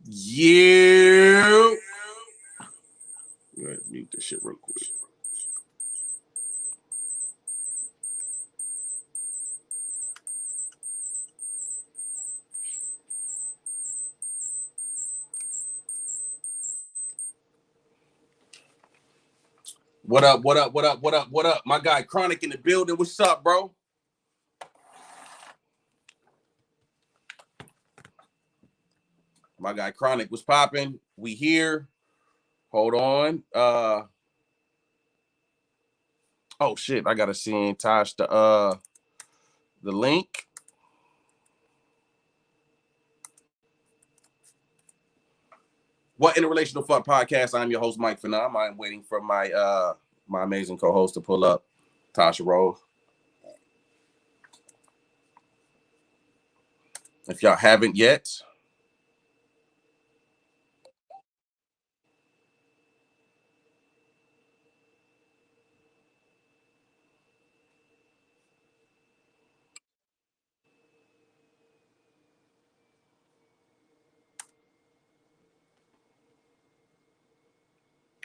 Yeah. Mute this shit real quick. What up? What up? What up? What up? What up? My guy Chronic in the building. What's up, bro? My guy Chronic was popping. We here. Hold on. Oh shit! I gotta send Tosh the link. What Interrelational Fuck Podcast? I'm your host, Mike Phenom. I'm waiting for my my amazing co-host to pull up, Tasha Rose. If y'all haven't yet,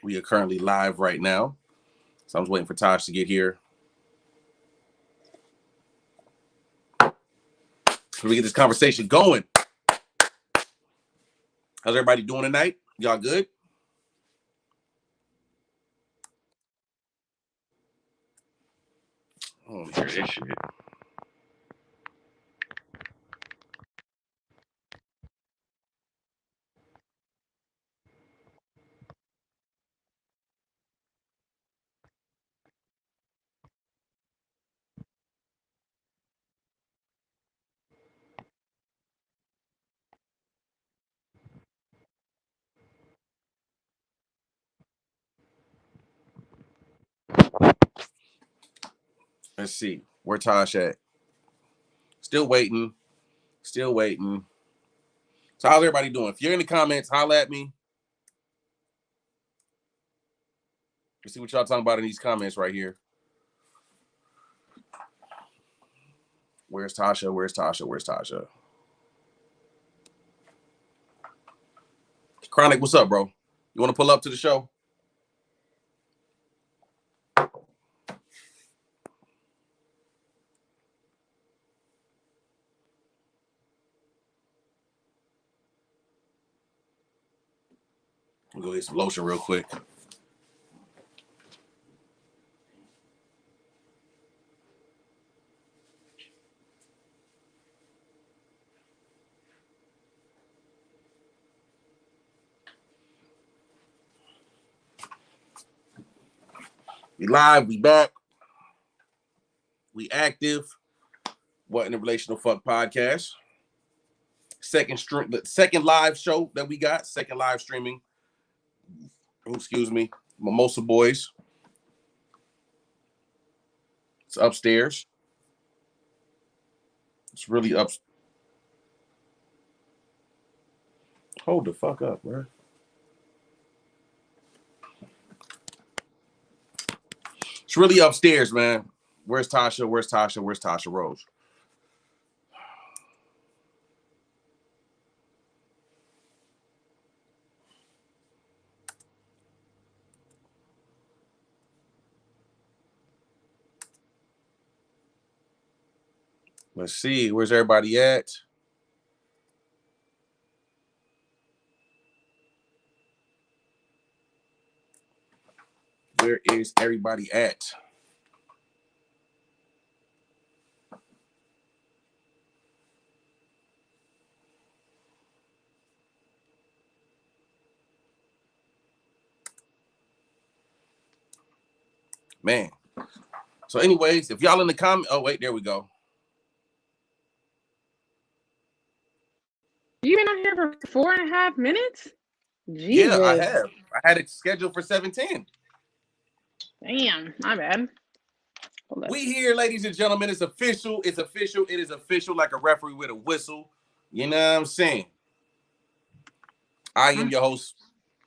we are currently live right now. So I'm just waiting for Tosh to get here. So we get this conversation going. How's everybody doing tonight? Y'all good? I don't want to hear this shit. Let's see. Where Tosh at? Still waiting. Still waiting. So how's everybody doing? If you're in the comments, holla at me. Let's see what y'all talking about in these comments right here. Where's Tasha? Where's Tasha? Where's Tasha? Chronic, what's up, bro? You want to pull up to the show? We'll go get some lotion real quick. We live, we back, we active. What Interrelational Fuck Podcast? The second live show that we got, second live streaming. Oh, excuse me, Mimosa Boys. It's upstairs. It's really up. Hold the fuck up, bro. It's really upstairs, man. Where's Tasha? Where's Tasha? Where's Tasha Rose? Let's see. Where's everybody at? Where is everybody at? Man. So anyways, if y'all in the comment, oh wait, there we go. You been on here for 4.5 minutes? Jesus. Yeah, I have. I had it scheduled for 7:10. Damn, my bad. We here, ladies and gentlemen. It's official. It's official. It is official, like a referee with a whistle. You know what I'm saying? I am your host,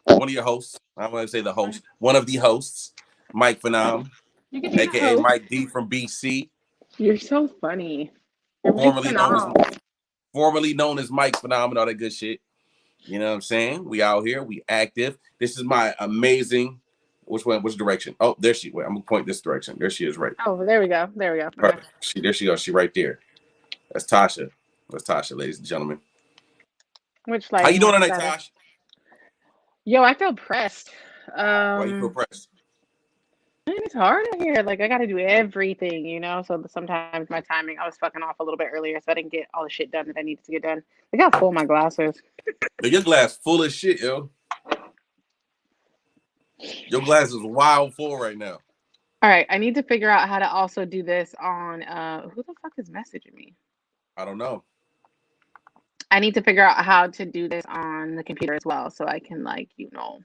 one of your hosts. I want to say the host, one of the hosts, Mike Phenom, aka Mike D from BC. You're so funny. Formerly known as Mike Phenom and all that good shit. You know what I'm saying? We out here. We active. This is my amazing. Which one? Which direction? Oh, there she. Wait, I'm gonna point this direction. There she is. Right. Oh, there we go. There we go. Okay. There she goes. She right there. That's Tasha. That's Tasha, ladies and gentlemen. Which How you lighting doing works tonight, better? Tosh? Yo, I feel pressed. Why you feel pressed? It's hard out here. Like I got to do everything, you know. So sometimes my timing, I was fucking off a little bit earlier, so I didn't get all the shit done that I needed to get done. Look how full my glass is. Your glass full of shit, yo. Your glass is wild full right now. All right, I need to figure out how to also do this on. Who the fuck is messaging me? I don't know. I need to figure out how to do this on the computer as well, so I can like, you know.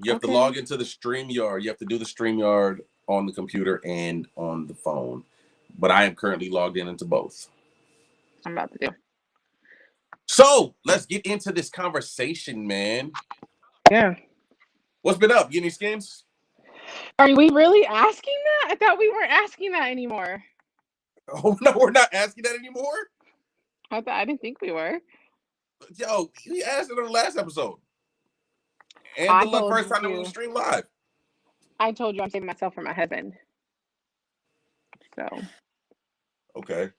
You have to log into the StreamYard. You have to do the StreamYard on the computer and on the phone. But I am currently logged into both. I'm about to do. So let's get into this conversation, man. Yeah. What's been up? Get any skins? Are we really asking that? I thought we weren't asking that anymore. Oh no, we're not asking that anymore. I didn't think we were. Yo, we asked it on the last episode. And the first time that we streamed live. I told you I'm saving myself for my husband. So. Okay.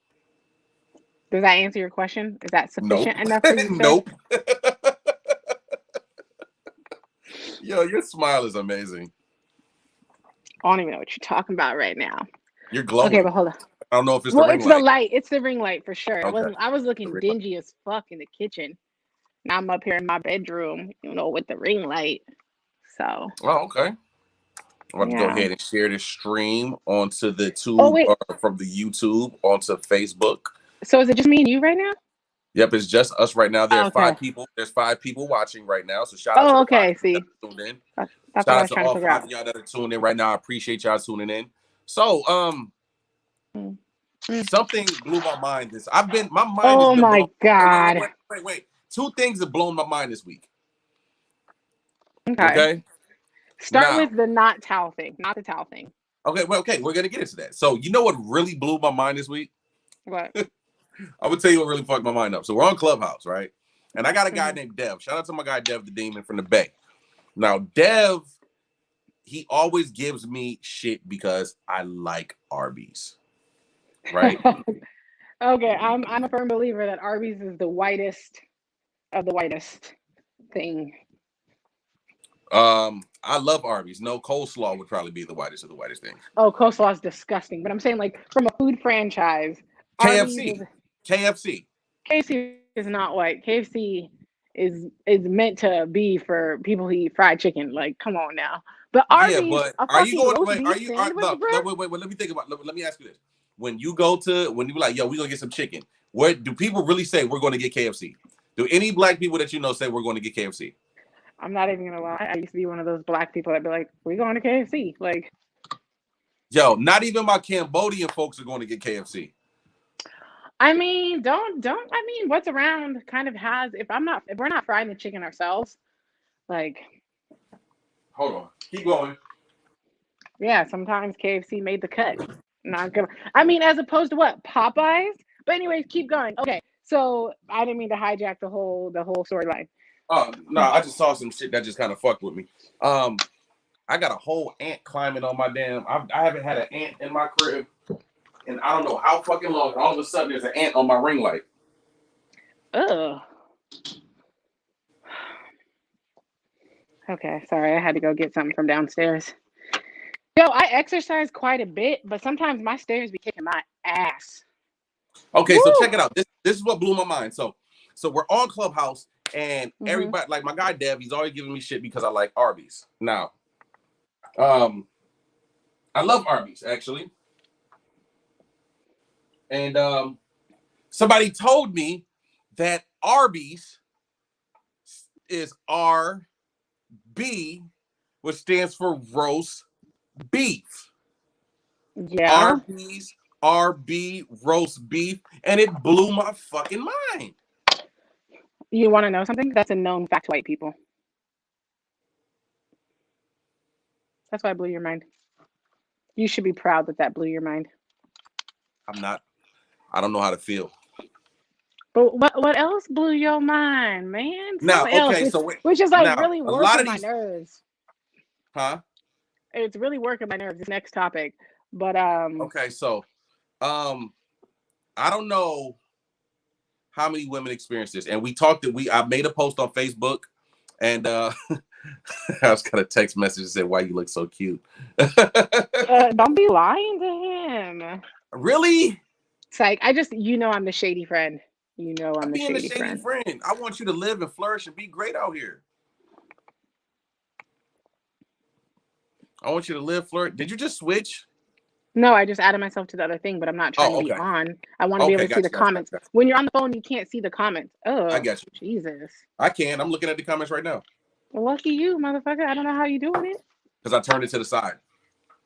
Does that answer your question? Is that sufficient enough for you? Nope. Yo, your smile is amazing. I don't even know what you're talking about right now. You're glowing. Okay, but hold on. I don't know if it's the ring light. It's the light. It's the ring light for sure. Okay. I was looking dingy as fuck in the kitchen. Now I'm up here in my bedroom, you know, with the ring light. So. Oh, okay. I'm about to go ahead and share this stream onto the from the YouTube onto Facebook. So is it just me and you right now? Yep, it's just us right now. There are 5 people. There's 5 people watching right now. So shout out to the 5 people that are tuned in. Shout out to all 5 of y'all that are tuned in right now. I appreciate y'all tuning in. So something blew my mind my mind oh my god. Wait. 2 things have blown my mind this week. Okay. Start with the not the towel thing. Okay, we're gonna get into that. So you know what really blew my mind this week? What? I'm gonna tell you what really fucked my mind up. So we're on Clubhouse, right? And I got a guy named Dev. Shout out to my guy Dev the Demon from the Bay. Now, Dev, he always gives me shit because I like Arby's. Right? Okay, I'm a firm believer that Arby's is the whitest of the whitest thing. I love Arby's. No, coleslaw would probably be the whitest of the whitest things. Oh, coleslaw is disgusting. But I'm saying, like, from a food franchise, KFC is not white. KFC is meant to be for people who eat fried chicken. Like, come on now. But Arby's, but are you going? Wait, let me think about. Let me ask you this: when you be like, yo, we gonna get some chicken. Where do people really say we're going to get KFC? Do any black people that you know say we're going to get KFC? I'm not even gonna lie. I used to be one of those black people that'd be like, "We going to KFC?" Like, yo, not even my Cambodian folks are going to get KFC. I mean, I mean, what's around kind of has. If we're not frying the chicken ourselves, like. Hold on, keep going. Yeah, sometimes KFC made the cut. Not good. I mean, as opposed to what Popeyes. But anyways, keep going. Okay, so I didn't mean to hijack the whole storyline. Oh no, I just saw some shit that just kind of fucked with me. I got a whole ant climbing on my damn. I haven't had an ant in my crib, and I don't know how fucking long. All of a sudden, there's an ant on my ring light. Ugh. Okay, sorry, I had to go get something from downstairs. Yo, I exercise quite a bit, but sometimes my stairs be kicking my ass. Okay, so check it out. This is what blew my mind. So we're on Clubhouse, and everybody, like my guy Dev, he's always giving me shit because I like Arby's. Now, I love Arby's actually, and somebody told me that Arby's is RB, which stands for roast beef. Yeah. Arby's RB roast beef, and it blew my fucking mind. You want to know something? That's a known fact to white people. That's why it blew your mind. You should be proud that blew your mind. I'm not. I don't know how to feel. But what else blew your mind, man? Now, Something else, okay, so wait. which is like Now, really a lot working of my these, nerves. huh? It's really working my nerves. This next topic, but Okay, so um, I don't know how many women experience this, and we talked that I made a post on Facebook, and I was gonna text message and said, "Why you look so cute?" don't be lying to him. Really? It's like I just, I'm the shady friend. I'm I'm the being the shady shady friend. friend. I want you to live and flourish and be great out here. I want you to live, flourish. Did you just switch? No, I just added myself to the other thing, but I'm not trying to Oh, be okay. on. I want to be able Okay, to see the gotcha, gotcha, gotcha, comments. gotcha. When you're on the phone, you can't see the comments. I Oh, got you. Jesus. I can. I'm looking at the comments right now Well, lucky you, motherfucker. I don't know how you doing it. because I turned it to the side.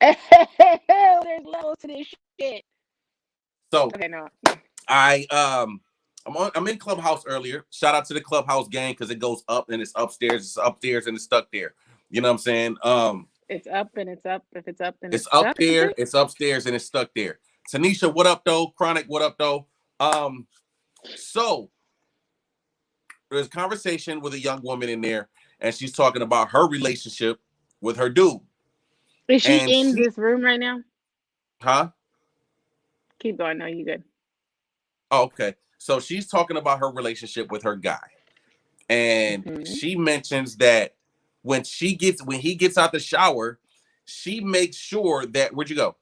There's levels to this shit. So Okay, no. I'm in Clubhouse earlier. Shout out to the Clubhouse gang because it goes up and it's upstairs and it's stuck there. You know what I'm saying? It's up and it's up. If it's up and It's it's up stuck, you there, say? it's upstairs, and it's stuck there. Tanisha, what up though? Chronic, what up though? So there's a conversation with a young woman in there, and she's talking about her relationship with her dude. Is she And in this room right now? huh? Keep going. No, you good. Oh, okay. So she's talking about her relationship with her guy. And Mm-hmm. she mentions that when he gets out the shower, she makes sure that where'd you go?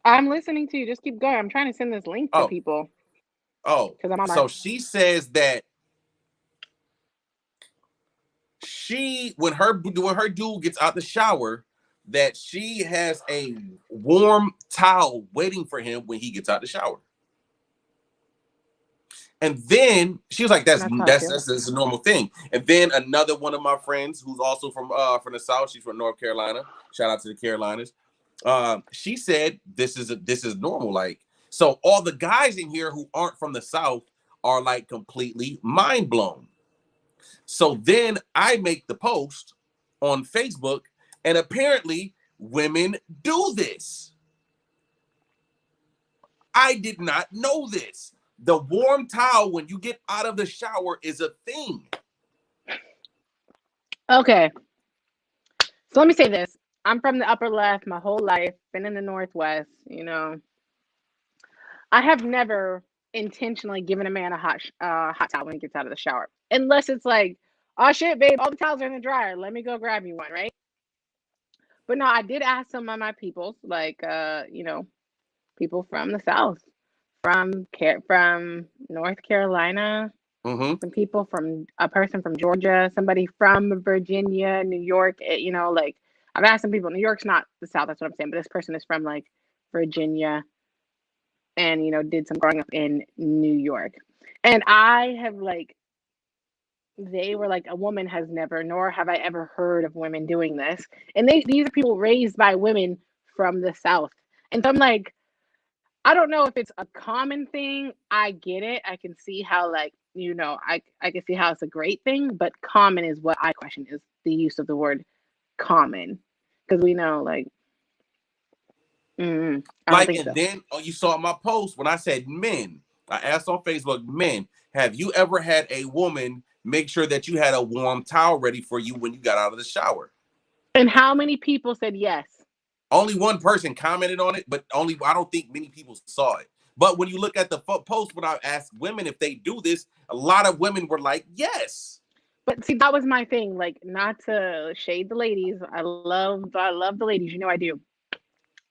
I'm listening to you. Just keep going. I'm trying to send this link to people. Because I'm on so she says that when her dude gets out the shower, that she has a warm towel waiting for him when he gets out the shower. And then she was like, "That's a normal thing." And then another one of my friends, who's also from the South, she's from North Carolina. Shout out to the Carolinas. She said, "This is normal." Like, so all the guys in here who aren't from the South are like completely mind blown. So then I make the post on Facebook, and apparently women do this. I did not know this. The warm towel when you get out of the shower is a thing. Okay. So let me say this. I'm from the upper left my whole life, been in the Northwest, I have never intentionally given a man a hot towel when he gets out of the shower. Unless it's like, oh shit, babe, all the towels are in the dryer. Let me go grab you one, right? But no, I did ask some of my peoples, like people from the South, from North Carolina, some people a person from Georgia, somebody from Virginia, New York. Like I've asked some people. New York's not the South, that's what I'm saying. But this person is from like Virginia, and did some growing up in New York. And I have they were like, a woman has never, nor have I ever heard of women doing this. And these are people raised by women from the South. And so I'm like, I don't know if it's a common thing. I get it. I can see how I can see how it's a great thing, but common is what I question, is the use of the word common. Because we know I don't think so. Then you saw my post when I said men. I asked on Facebook, men, have you ever had a woman make sure that you had a warm towel ready for you when you got out of the shower? And how many people said yes? Only one person commented on it, but I don't think many people saw it. But when you look at the post, when I asked women if they do this, a lot of women were like, yes. But see, that was my thing. Like, not to shade the ladies. I love the ladies. I do.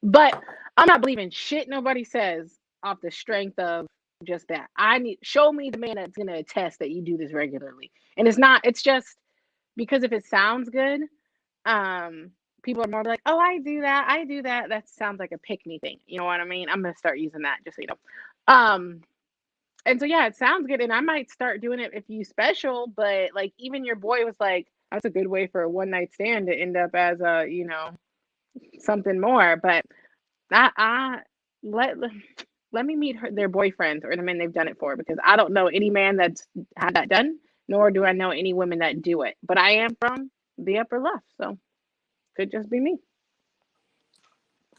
But I'm not believing shit nobody says off the strength of just that. Show me the man that's gonna attest that you do this regularly. And it's just because if it sounds good, people are more like, oh, I do that. That sounds like a pick me thing. You know what I mean? I'm gonna start using that, just so you know. And so yeah, it sounds good, and I might start doing it if you special. But like, even your boy was like, that's a good way for a one night stand to end up as a something more. But I let me meet their boyfriends or the men they've done it for, because I don't know any man that's had that done, nor do I know any women that do it. But I am from the upper left, so could just be me.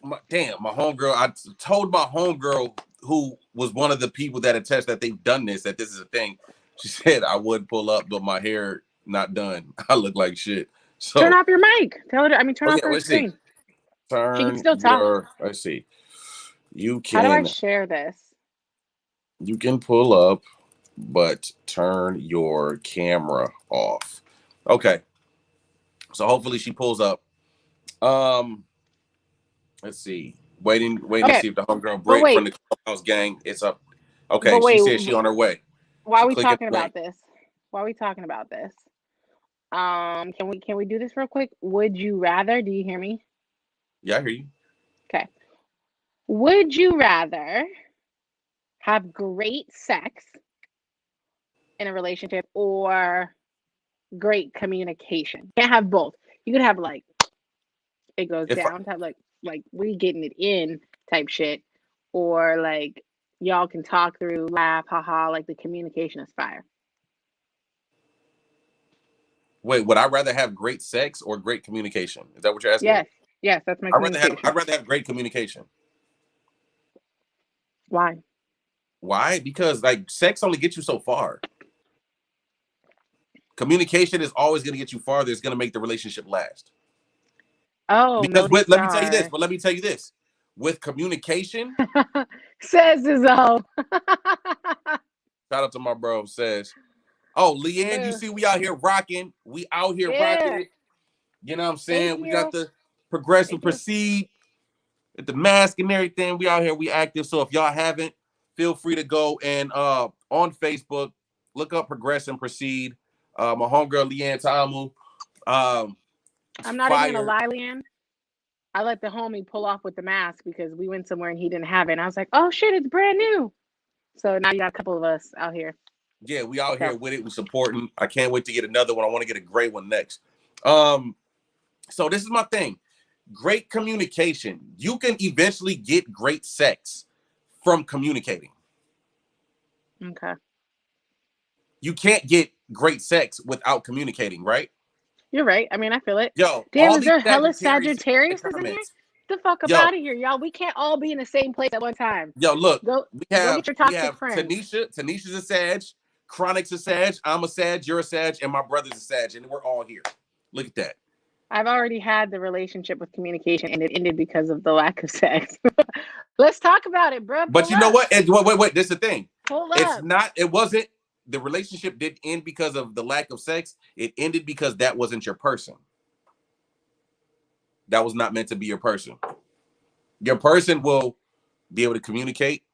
My homegirl, I told my homegirl who was one of the people that attest that they've done this, that this is a thing. She said, I would pull up, but my hair not done. I look like shit. So turn off your mic. Tell her. Turn off her let's see. screen. She Turn can still talk. let's see. You How do I can share this? you can pull up, but turn your camera off. Okay. So hopefully she pulls up. Let's see. Waiting to see if the homegirl Brit from the Clubhouse gang is up. Okay, she said she on her way. Why are we talking about this? Can we do this real quick? Would you rather? Do you hear me? Yeah, I hear you. Okay. Would you rather have great sex in a relationship or great communication? Can't have both. You could have like it goes down to have like we getting it in type shit, or like y'all can talk through, laugh, haha, like the communication is fire. Wait, would I rather have great sex or great communication? Is that what you're asking? Yes, that's my communication. I'd rather have great communication. Why? Because like sex only gets you so far. Communication is always going to get you farther. It's going to make the relationship last. Oh, because let me tell you this. With communication, says Izzo. Shout out to my bro. Says, oh, Leanne, you see, we out here rocking. We out here rocking it. You know what I'm saying? We got the Progress and Proceed at the mask and everything. We out here, we active. So if y'all haven't, feel free to go and on Facebook, look up Progress and Proceed. My homegirl Leanne Tamu. I'm not even gonna lie, Leanne. I let the homie pull off with the mask because we went somewhere and he didn't have it. And I was like, oh shit, it's brand new. So now you got a couple of us out here. Yeah, we out here with it. We supporting. I can't wait to get another one. I want to get a great one next. So this is my thing. Great communication. You can eventually get great sex from communicating. Okay. You can't get great sex without communicating, right? You're right. I mean, I feel it. Yo, damn, is there hella Sagittarius in here? The fuck up out of here, y'all. We can't all be in the same place at one time. Yo, look, go get your toxic friends. Tanisha's a Sag, Chronic's a Sag, I'm a Sag, you're a Sag, and my brother's a Sag, and we're all here. Look at that. I've already had the relationship with communication, and it ended because of the lack of sex. Let's talk about it, bro. But you know what? Wait. This is the thing. It's not. It wasn't. The relationship didn't end because of the lack of sex. It ended because that wasn't your person. That was not meant to be your person. Your person will be able to communicate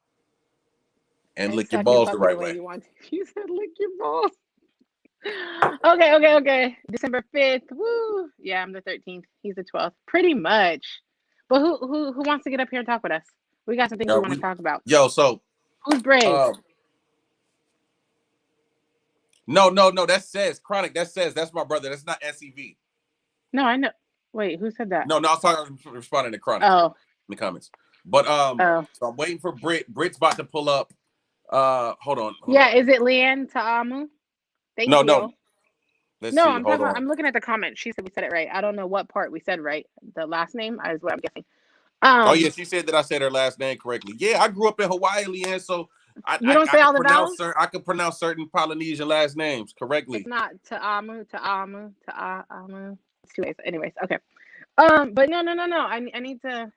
and lick your balls the right way. You said lick your balls. Okay. December 5th. Woo. Yeah, I'm the 13th. He's the 12th. Pretty much. But who wants to get up here and talk with us? We got some things we want to talk about. So who's brave? No. That says Chronic. That's my brother. That's not SEV. No, I know. Wait, who said that? No, I was talking responding to Chronic. Oh. In the comments. But so I'm waiting for Brit. Brit's about to pull up. Hold on. Is it Leanne Ta'amu? Thank you. No. I'm looking at the comment. She said we said it right. I don't know what part we said right. The last name is what I'm guessing. She said that I said her last name correctly. Yeah, I grew up in Hawaii, Leanne, so I the vowels? I can pronounce certain Polynesian last names correctly. It's not Ta'amu. It's 2 ways. Anyways, okay. But no. I need to.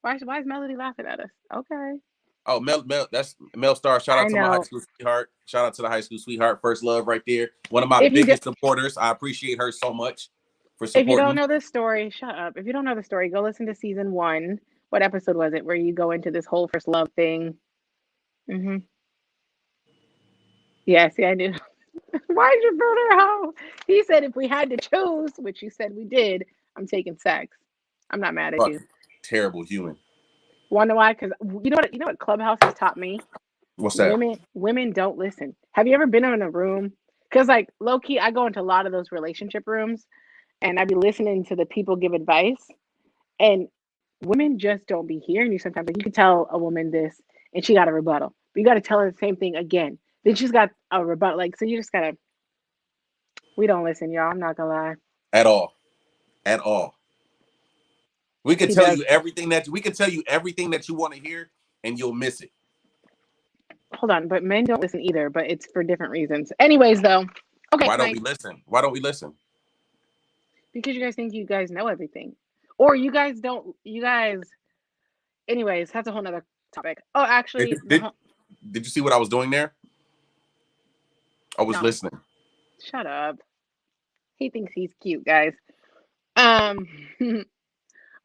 Why is Melody laughing at us? Okay. Oh, Mel, that's Mel Star. Shout out to my high school sweetheart. Shout out to the high school sweetheart. First love right there. One of my biggest supporters. I appreciate her so much for supporting. If you don't know this story, shut up. If you don't know the story, go listen to season 1. What episode was it? Where you go into this whole first love thing. Mm-hmm. Yeah, see, I did. Why did you brother how? He said if we had to choose, which you said we did, I'm taking sex. I'm not mad at you. Terrible human. Wonder why? Because you know what Clubhouse has taught me? What's that? Women don't listen. Have you ever been in a room? Because like low key, I go into a lot of those relationship rooms, and I be listening to the people give advice, and women just don't be hearing you sometimes. Like you can tell a woman this, and she got a rebuttal, but you got to tell her the same thing again. Then she's got a rebuttal. Like so, you just gotta. We don't listen, y'all. I'm not gonna lie. At all. We can tell you everything that you want to hear, and you'll miss it. hold on, but men don't listen either, but it's for different reasons. Anyways, though, okay, Why don't we Mike, listen? Why don't we listen? because you guys think you guys know everything, or you guys don't. You guys, anyways, that's a whole nother topic. Oh, Did, actually, did, did you see what I was doing there? I was no, listening. shut up. He thinks he's cute, guys. Um,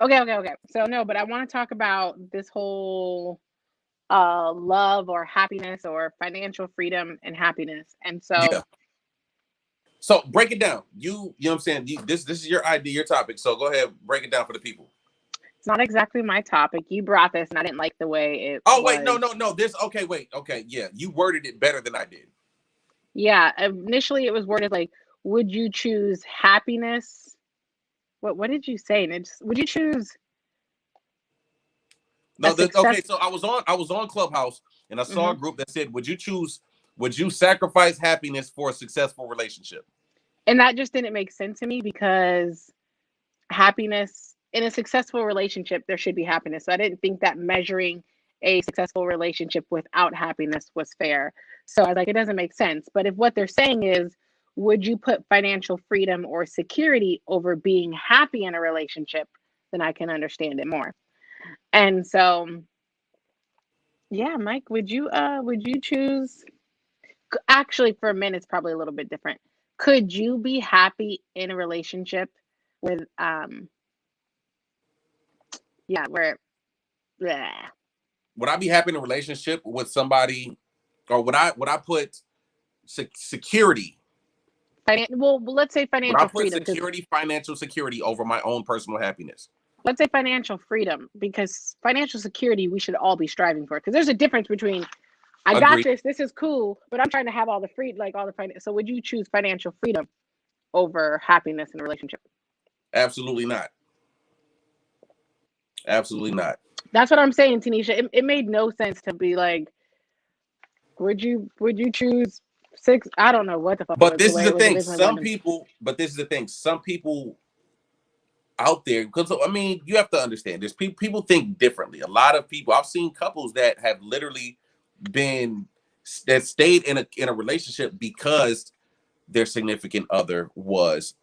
okay. So no, but I want to talk about this whole love or happiness or financial freedom and happiness. And so Yeah. So break it down. You know what I'm saying? This is your idea, your topic. So go ahead, break it down for the people. it's not exactly my topic. You brought this and I didn't like the way it Oh wait, was. no. This okay, wait, okay, yeah. You worded it better than I did. Yeah, initially it was worded like, would you choose happiness? What did you say? And it's, would you choose a No, success? okay. So I was on Clubhouse and I saw Mhm. a group that said, would you sacrifice happiness for a successful relationship? And that just didn't make sense to me because happiness in a successful relationship, there should be happiness. So I didn't think that measuring a successful relationship without happiness was fair. So I was like, it doesn't make sense. But if what they're saying is, would you put financial freedom or security over being happy in a relationship, then I can understand it more. And so, yeah, Mike, would you choose, actually for men it's probably a little bit different. Could you be happy in a relationship with yeah, where bleh. Would I be happy in a relationship with somebody, or would I put security? Well, let's say Would I financial put freedom, because security, financial security over my own personal happiness? let's say financial freedom, because financial security we should all be striving for. Because there's a difference between I got Agreed. this is cool, but I'm trying to have all the free, like all the finance. So would you choose financial freedom over happiness in a relationship? Absolutely not. Absolutely not. That's what I'm saying, Tanisha. It made no sense to be like, would you choose six? I don't know what the fuck it But was, the this is way the it was thing. originally worded. But this is the thing. Some people out there, because I mean, you have to understand. There's people think differently. A lot of people. I've seen couples that have literally been that stayed in a relationship because their significant other was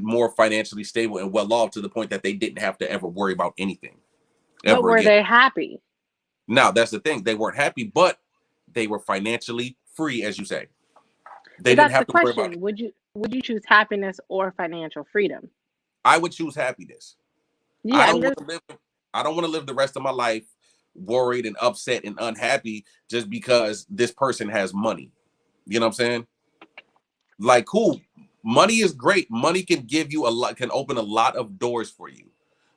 more financially stable and well off to the point that they didn't have to ever worry about anything But ever were again. they happy? Now that's the thing. They weren't happy, but they were financially free, as you say. They But didn't that's the have to worry about it. question. Would you choose happiness or financial freedom? I would choose happiness. I Yeah, don't and want there's to live. I don't want to live the rest of my life worried and upset and unhappy just because this person has money. You know what I'm saying? Like, cool. Money is great. Money can give you a lot, can open a lot of doors for you.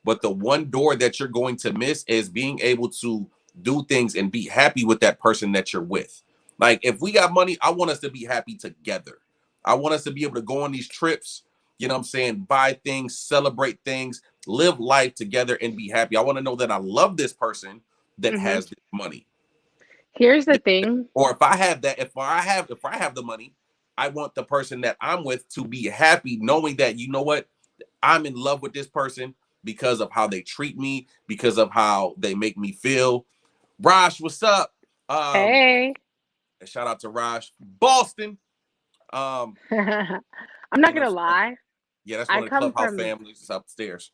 But the one door that you're going to miss is being able to do things and be happy with that person that you're with. Like, if we got money, I want us to be happy together. I want us to be able to go on these trips, you know what I'm saying? Buy things, celebrate things, live life together and be happy. I want to know that I love this person that hmm has this money. here's the thing. Or if I have that, if I have the money, I want the person that I'm with to be happy, knowing that, you know what, I'm in love with this person because of how they treat me, because of how they make me feel. Raj, what's up? Hey. Shout out to Raj, Boston. Um, I'm you not know, gonna lie. yeah, that's I one of the come clubhouse from families upstairs.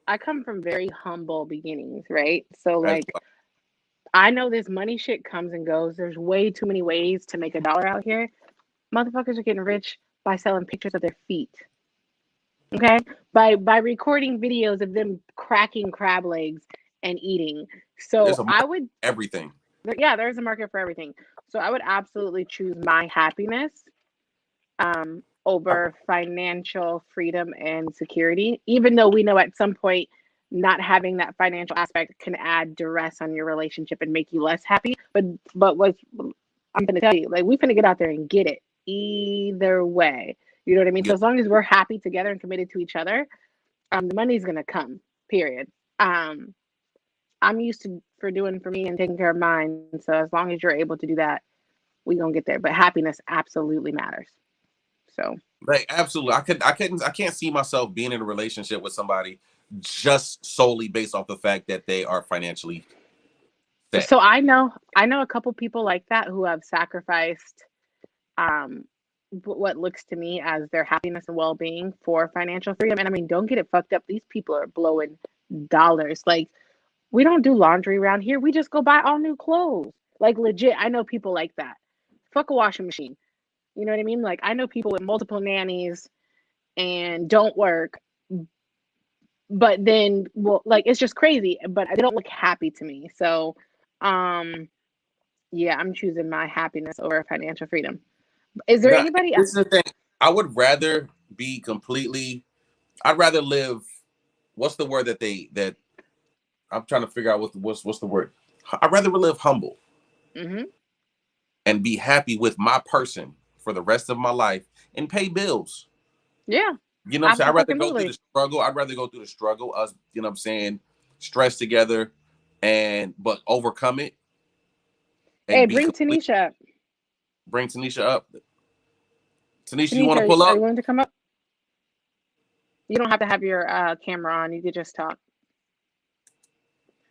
I come from very humble beginnings, right? So As like I know this money shit comes and goes. There's way too many ways to make a dollar out here. Motherfuckers are getting rich by selling pictures of their feet. Okay? By recording videos of them cracking crab legs and eating. there's So a I market would for everything. yeah, there's a market for everything. So I would absolutely choose my happiness over financial freedom and security, even though we know at some point not having that financial aspect can add duress on your relationship and make you less happy. But what I'm gonna tell you, like we finna get out there and get it either way. You know what I mean? Yeah, So as long as we're happy together and committed to each other, the money's gonna come. Period. Um, I'm used to for doing for me and taking care of mine. So as long as you're able to do that, we gonna get there. But happiness absolutely matters. So like absolutely. I can't see myself being in a relationship with somebody just solely based off the fact that they are financially that. So I know a couple people like that who have sacrificed um what looks to me as their happiness and well-being for financial freedom. And I mean, don't get it fucked up. These people are blowing dollars. Like, we don't do laundry around here. We just go buy all new clothes. Like, legit, I know people like that. Fuck a washing machine. You know what I mean? Like, I know people with multiple nannies and don't work, but then, well, like, it's just crazy. But they don't look happy to me. So, yeah, I'm choosing my happiness over financial freedom. Is there Now, anybody this else? is the thing. I would rather be completely. I'd rather live. What's the word that I'm trying to figure out? What's the word? I'd rather live humble Mm-hmm. and be happy with my person for the rest of my life and pay bills. Yeah, You know what I'm saying? I'd rather go through absolutely. the struggle. I'd rather go through the struggle. Us, you know what I'm saying? Stress together but overcome it Hey, and be bring complete. Tanisha up. Bring Tanisha up. Tanisha, you want to Tanisha, pull are you up? willing to come up? You don't have to have your camera on. You could just talk.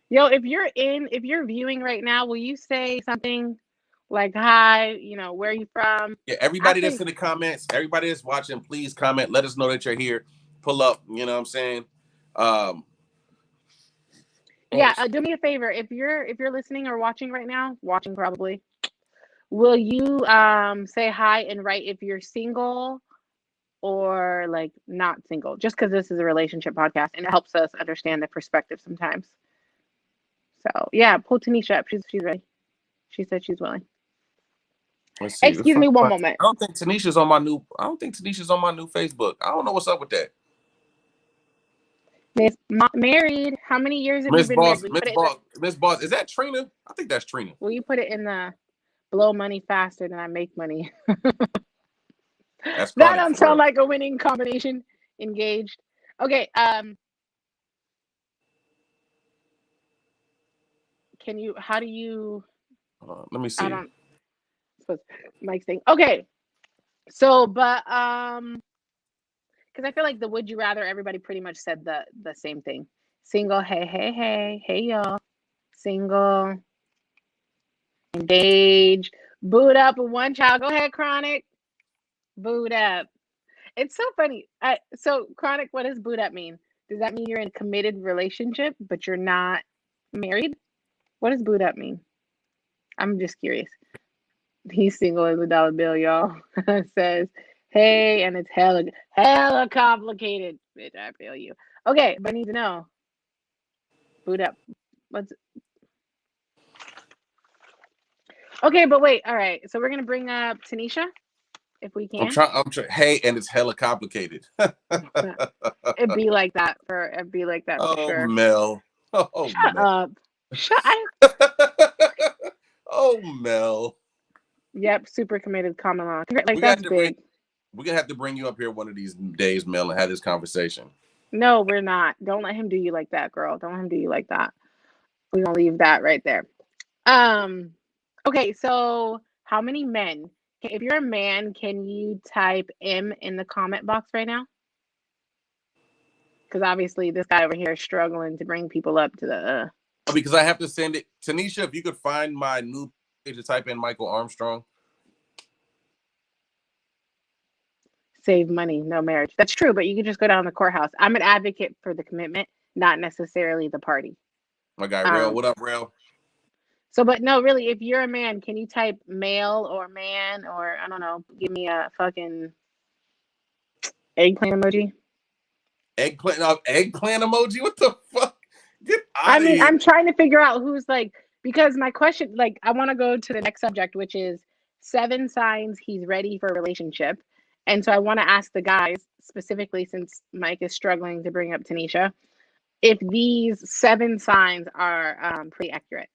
Yo, if you're viewing right now, will you say something like, hi, where are you from? Yeah, everybody that's in the comments, everybody that's watching, please comment. Let us know that you're here. Pull up. You know what I'm saying? Yeah, do me a favor. If you're listening or watching right now, watching probably, will you say hi and write if you're single or like not single? Just because this is a relationship podcast and it helps us understand the perspective sometimes. So yeah, pull Tanisha up. She's ready. She said she's willing. Let's see. Excuse me one moment. I don't think Tanisha's on my new Facebook. I don't know what's up with that. Miss Married. How many years have you Miss been married? Boss, Miss Boss. Is that Trina? I think that's Trina. Will you put it in the blow money faster than I make money? That's That Chronic don't for sound real. like a winning combination. Engaged. Okay. Can you? How do you? Let me see. I don't. Mike's thing. Okay. So, but because I feel like the would you rather, everybody pretty much said the same thing. Single. Hey y'all. Single. Engage. Boot up with one child. Go ahead, Chronic. Boot up. It's so funny. So Chronic, what does boot up mean? Does that mean you're in a committed relationship but you're not married? What does boot up mean? I'm just curious. He's single as a dollar bill, y'all. Says, hey, and it's hella complicated. Bitch, I feel you. Okay, but I need to know. Boot up. Okay, but wait. All right. So we're gonna bring up Tanisha, if we can. I'm trying. Hey, and it's hella complicated. It'd be like that for sure. Mel. Oh, Shut Mel. up. Shut up. Oh, Mel. Yep, super committed common law. Like, that's big. We're gonna have to bring you up here one of these days, Mel, and have this conversation. No, we're not. Don't let him do you like that, girl. Don't let him do you like that. We're gonna leave that right there. Okay, so how many men? If you're a man, can you type M in the comment box right now? Because obviously this guy over here is struggling to bring people up to the because I have to send it. Tanisha, if you could find my new page to type in Michael Armstrong. Save money, no marriage. That's true, but you can just go down to the courthouse. I'm an advocate for the commitment, not necessarily the party. My guy, Rail. What up, Rail? So, but no, really, if you're a man, can you type male or man or, I don't know, give me a fucking eggplant emoji? Eggplant emoji? What the fuck? Get out of here. I'm trying to figure out who's like, because my question, like, I want to go to the next subject, which is 7 signs he's ready for a relationship. And so I want to ask the guys specifically, since Mike is struggling to bring up Tanisha, if these 7 signs are pretty accurate.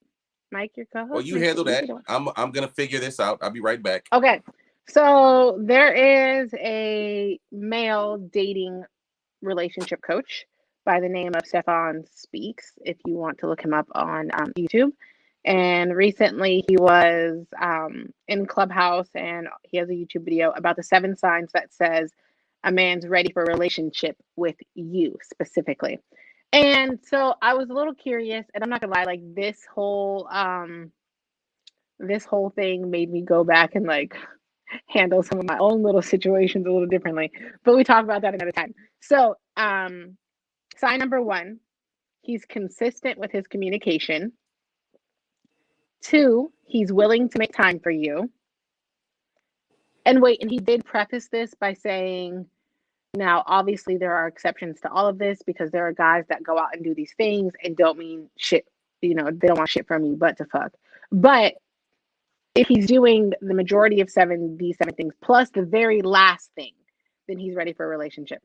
Mike, your co-host. Well, you handle that. I'm gonna figure this out. I'll be right back. Okay. So there is a male dating relationship coach by the name of Stefan Speaks, if you want to look him up on YouTube. And recently he was in Clubhouse, and he has a YouTube video about the 7 signs that says a man's ready for a relationship with you specifically. And so I was a little curious, and I'm not gonna lie, like this whole thing made me go back and like handle some of my own little situations a little differently. But we talk about that another time. So sign number one, he's consistent with his communication. Two, he's willing to make time for you. And wait, and he did preface this by saying, now, obviously, there are exceptions to all of this because there are guys that go out and do these things and don't mean shit. You know, they don't want shit from you but to fuck. But if he's doing the majority of these seven things plus the very last thing, then he's ready for a relationship.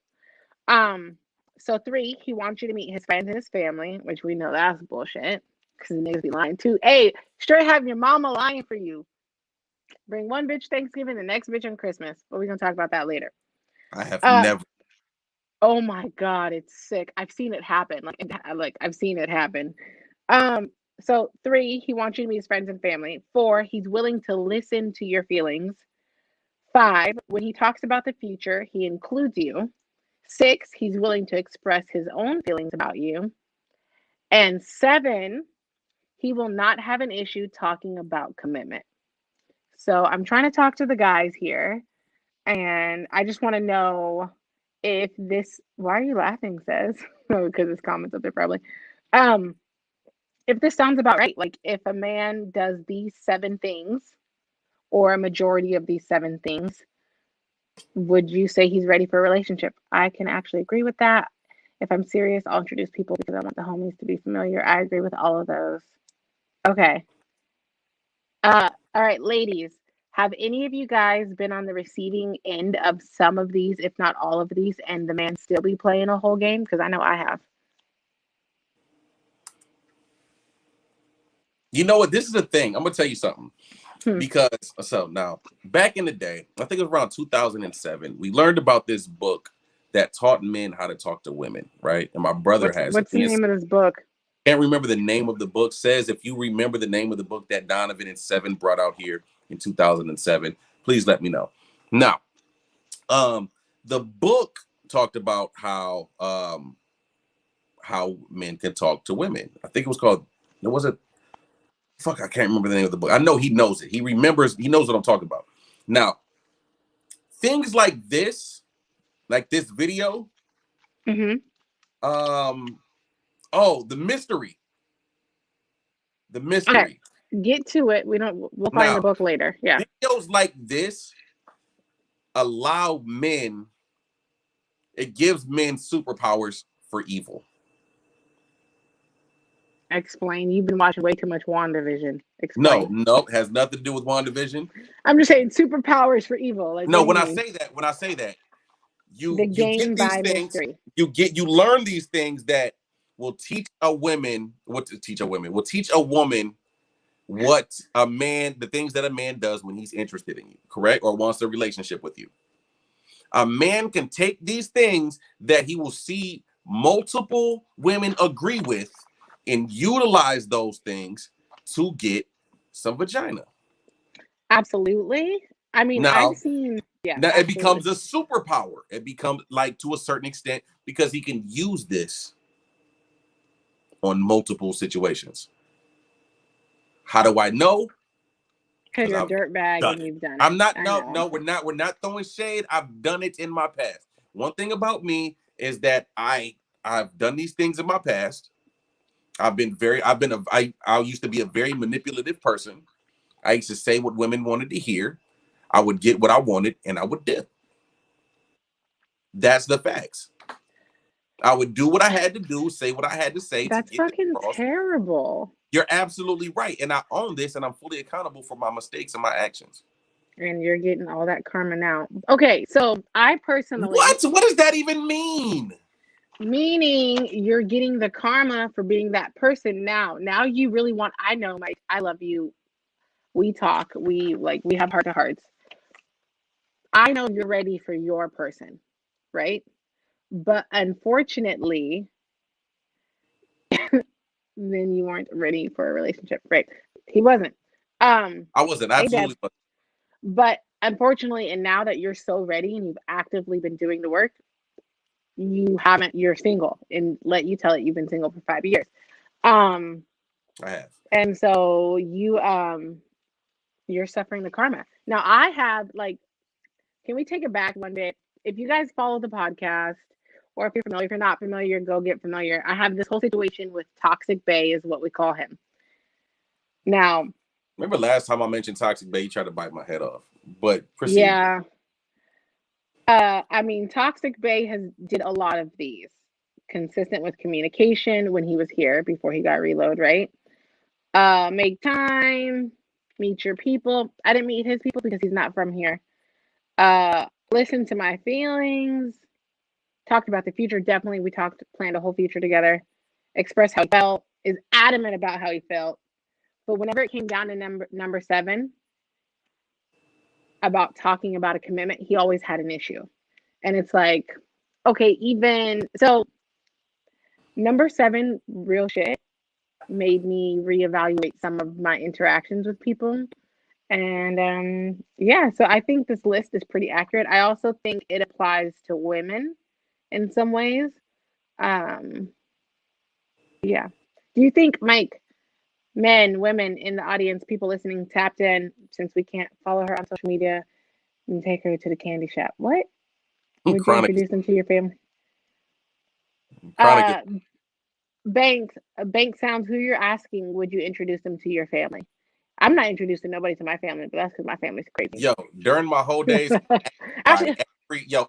Um, so three, he wants you to meet his friends and his family, which we know that's bullshit because the niggas be lying too. Hey, straight having your mama lying for you. Bring one bitch Thanksgiving, the next bitch on Christmas. But we're gonna talk about that later. I have never. Oh my God, it's sick. I've seen it happen. Like I've seen it happen. So three, he wants you to meet his friends and family. Four, he's willing to listen to your feelings. Five, when he talks about the future, he includes you. Six, he's willing to express his own feelings about you. And seven, he will not have an issue talking about commitment. So I'm trying to talk to the guys here, and I just want to know if this. Why are you laughing, Says? Oh, because it's comments up there probably. Um, if this sounds about right, like if a man does these seven things or a majority of these seven things, would you say he's ready for a relationship? I can actually agree with that. If I'm serious, I'll introduce people because I want the homies to be familiar. I agree with all of those. Okay. All right, ladies. Have any of you guys been on the receiving end of some of these, if not all of these, and the man still be playing a whole game? Because I know I have. You know what? This is the thing. I'm gonna tell you something. Hmm. Because so now, back in the day, I think it was around 2007, we learned about this book that taught men how to talk to women, right? And my brother has What's it. the name of this book? Can't remember the name of the book. Says if you remember the name of the book that Donovan and Seven brought out here in 2007, please let me know. Now, the book talked about how men can talk to women. I think it was called. It wasn't. Fuck, I can't remember the name of the book. I know he knows it. He remembers. He knows what I'm talking about. Now, things like this video. Mm-hmm. Oh, the mystery. The mystery. Okay. Get to it. We'll find the book later. Yeah. Videos like this allow men. It gives men superpowers for evil. Explain. You've been watching way too much WandaVision. Explain. No, it has nothing to do with WandaVision. I'm just saying superpowers for evil. Like, no, when I say that, you get these things. Mystery. You learn these things that will teach a woman what to teach a woman. Will teach a woman what the things that a man does when he's interested in you, correct? Or wants a relationship with you. A man can take these things that he will see multiple women agree with and utilize those things to get some vagina. Absolutely. I mean, I've seen. Yeah. Now it becomes a superpower. It becomes like to a certain extent because he can use this on multiple situations. How do I know? Because you're a dirtbag and you've done it. I'm not. No, we're not throwing shade. I've done it in my past. One thing about me is that I've done these things in my past. I used to be a very manipulative person. I used to say what women wanted to hear. I would get what I wanted and I would dip. That's the facts. I would do what I had to do, say what I had to say. That's fucking terrible. You're absolutely right. And I own this and I'm fully accountable for my mistakes and my actions. And you're getting all that karma now. Okay, so I personally... What does that even mean? Meaning you're getting the karma for being that person now. Now you really want... I know, Mike, I love you. We talk. We have heart to hearts. I know you're ready for your person, right? But unfortunately, then you weren't ready for a relationship, right? He wasn't. I wasn't. Absolutely. But unfortunately, and now that you're so ready and you've actively been doing the work, you're single, and let you tell it you've been single for 5 years. Um, I have. and so you're suffering the karma. Now I have like, can we take it back one bit? If you guys follow the podcast, or if you're familiar, if you're not familiar, go get familiar. I have this whole situation with Toxic Bay, is what we call him. Now, remember last time I mentioned Toxic Bay, he tried to bite my head off. But proceed. yeah. I mean, Toxic Bay did a lot of these, consistent with communication when he was here before he got reload, right? Make time, meet your people. I didn't meet his people because he's not from here. Listen to my feelings. Talked about the future. Definitely, we planned a whole future together. Express how he felt. Is adamant about how he felt. But whenever it came down to number 7, about talking about a commitment, he always had an issue. And it's like, okay, even so, number 7, real shit, made me reevaluate some of my interactions with people. And yeah, so I think this list is pretty accurate. I also think it applies to women in some ways. Yeah. Do you think, Mike, men, women in the audience, people listening, tapped in, since we can't follow her on social media, and take her to the candy shop? What? Would you introduce them to your family? Banks sounds who you're asking, would you introduce them to your family? I'm not introducing nobody to my family, but that's because my family's crazy. Yo, during my whole days,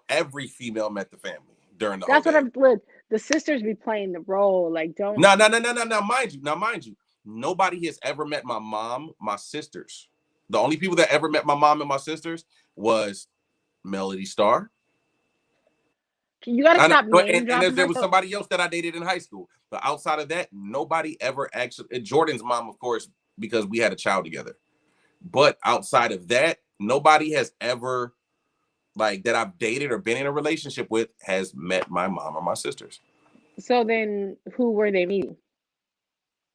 every female met the family during the that's whole what I'm. The sisters be playing the role, like don't. No. Mind you, nobody has ever met my mom, my sisters. The only people that ever met my mom and my sisters was Melody Starr. You gotta stop name dropping. And there was somebody else that I dated in high school. But outside of that, nobody ever actually. Jordan's mom, of course, because we had a child together. But outside of that, nobody has ever, like, that I've dated or been in a relationship with has met my mom or my sisters. So then, who were they meeting?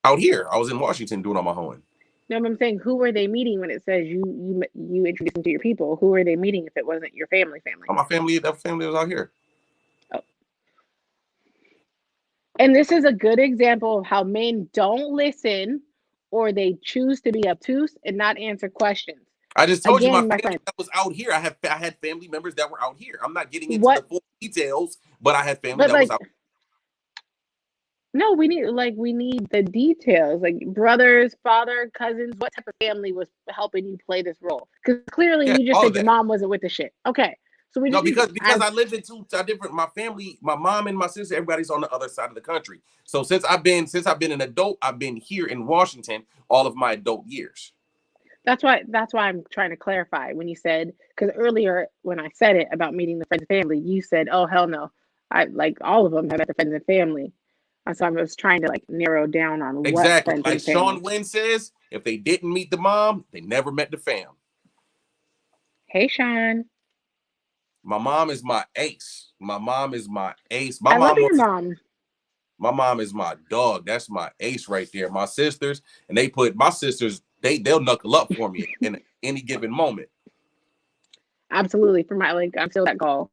Out here, I was in Washington doing all my hoeing. No, but I'm saying, who were they meeting when it says you introduced them to your people? Who were they meeting if it wasn't your family? Oh, my family, that family was out here. Oh. And this is a good example of how men don't listen, or they choose to be obtuse and not answer questions. I just told you my family that was out here. I had family members that were out here. I'm not getting into the full details, but I had family that was out. No, we need the details, like brothers, father, cousins. What type of family was helping you play this role? Because clearly you just said your mom wasn't with the shit. Okay, so we because I lived in two different. My family, my mom and my sister, everybody's on the other side of the country. So since I've been an adult, I've been here in Washington all of my adult years. That's why I'm trying to clarify when you said, because earlier when I said it about meeting the friends and family, you said, "Oh hell no, I like all of them have met the friends and family." So I was trying to like narrow down on exactly. What like Sean Wynn says, if they didn't meet the mom, they never met the fam. Hey, Sean. My mom is my ace. My mom is my ace. I love your mom. My mom is my dog. That's my ace right there. My sisters, and my sisters, they'll knuckle up for me in any given moment. Absolutely. For my I'm still that goal.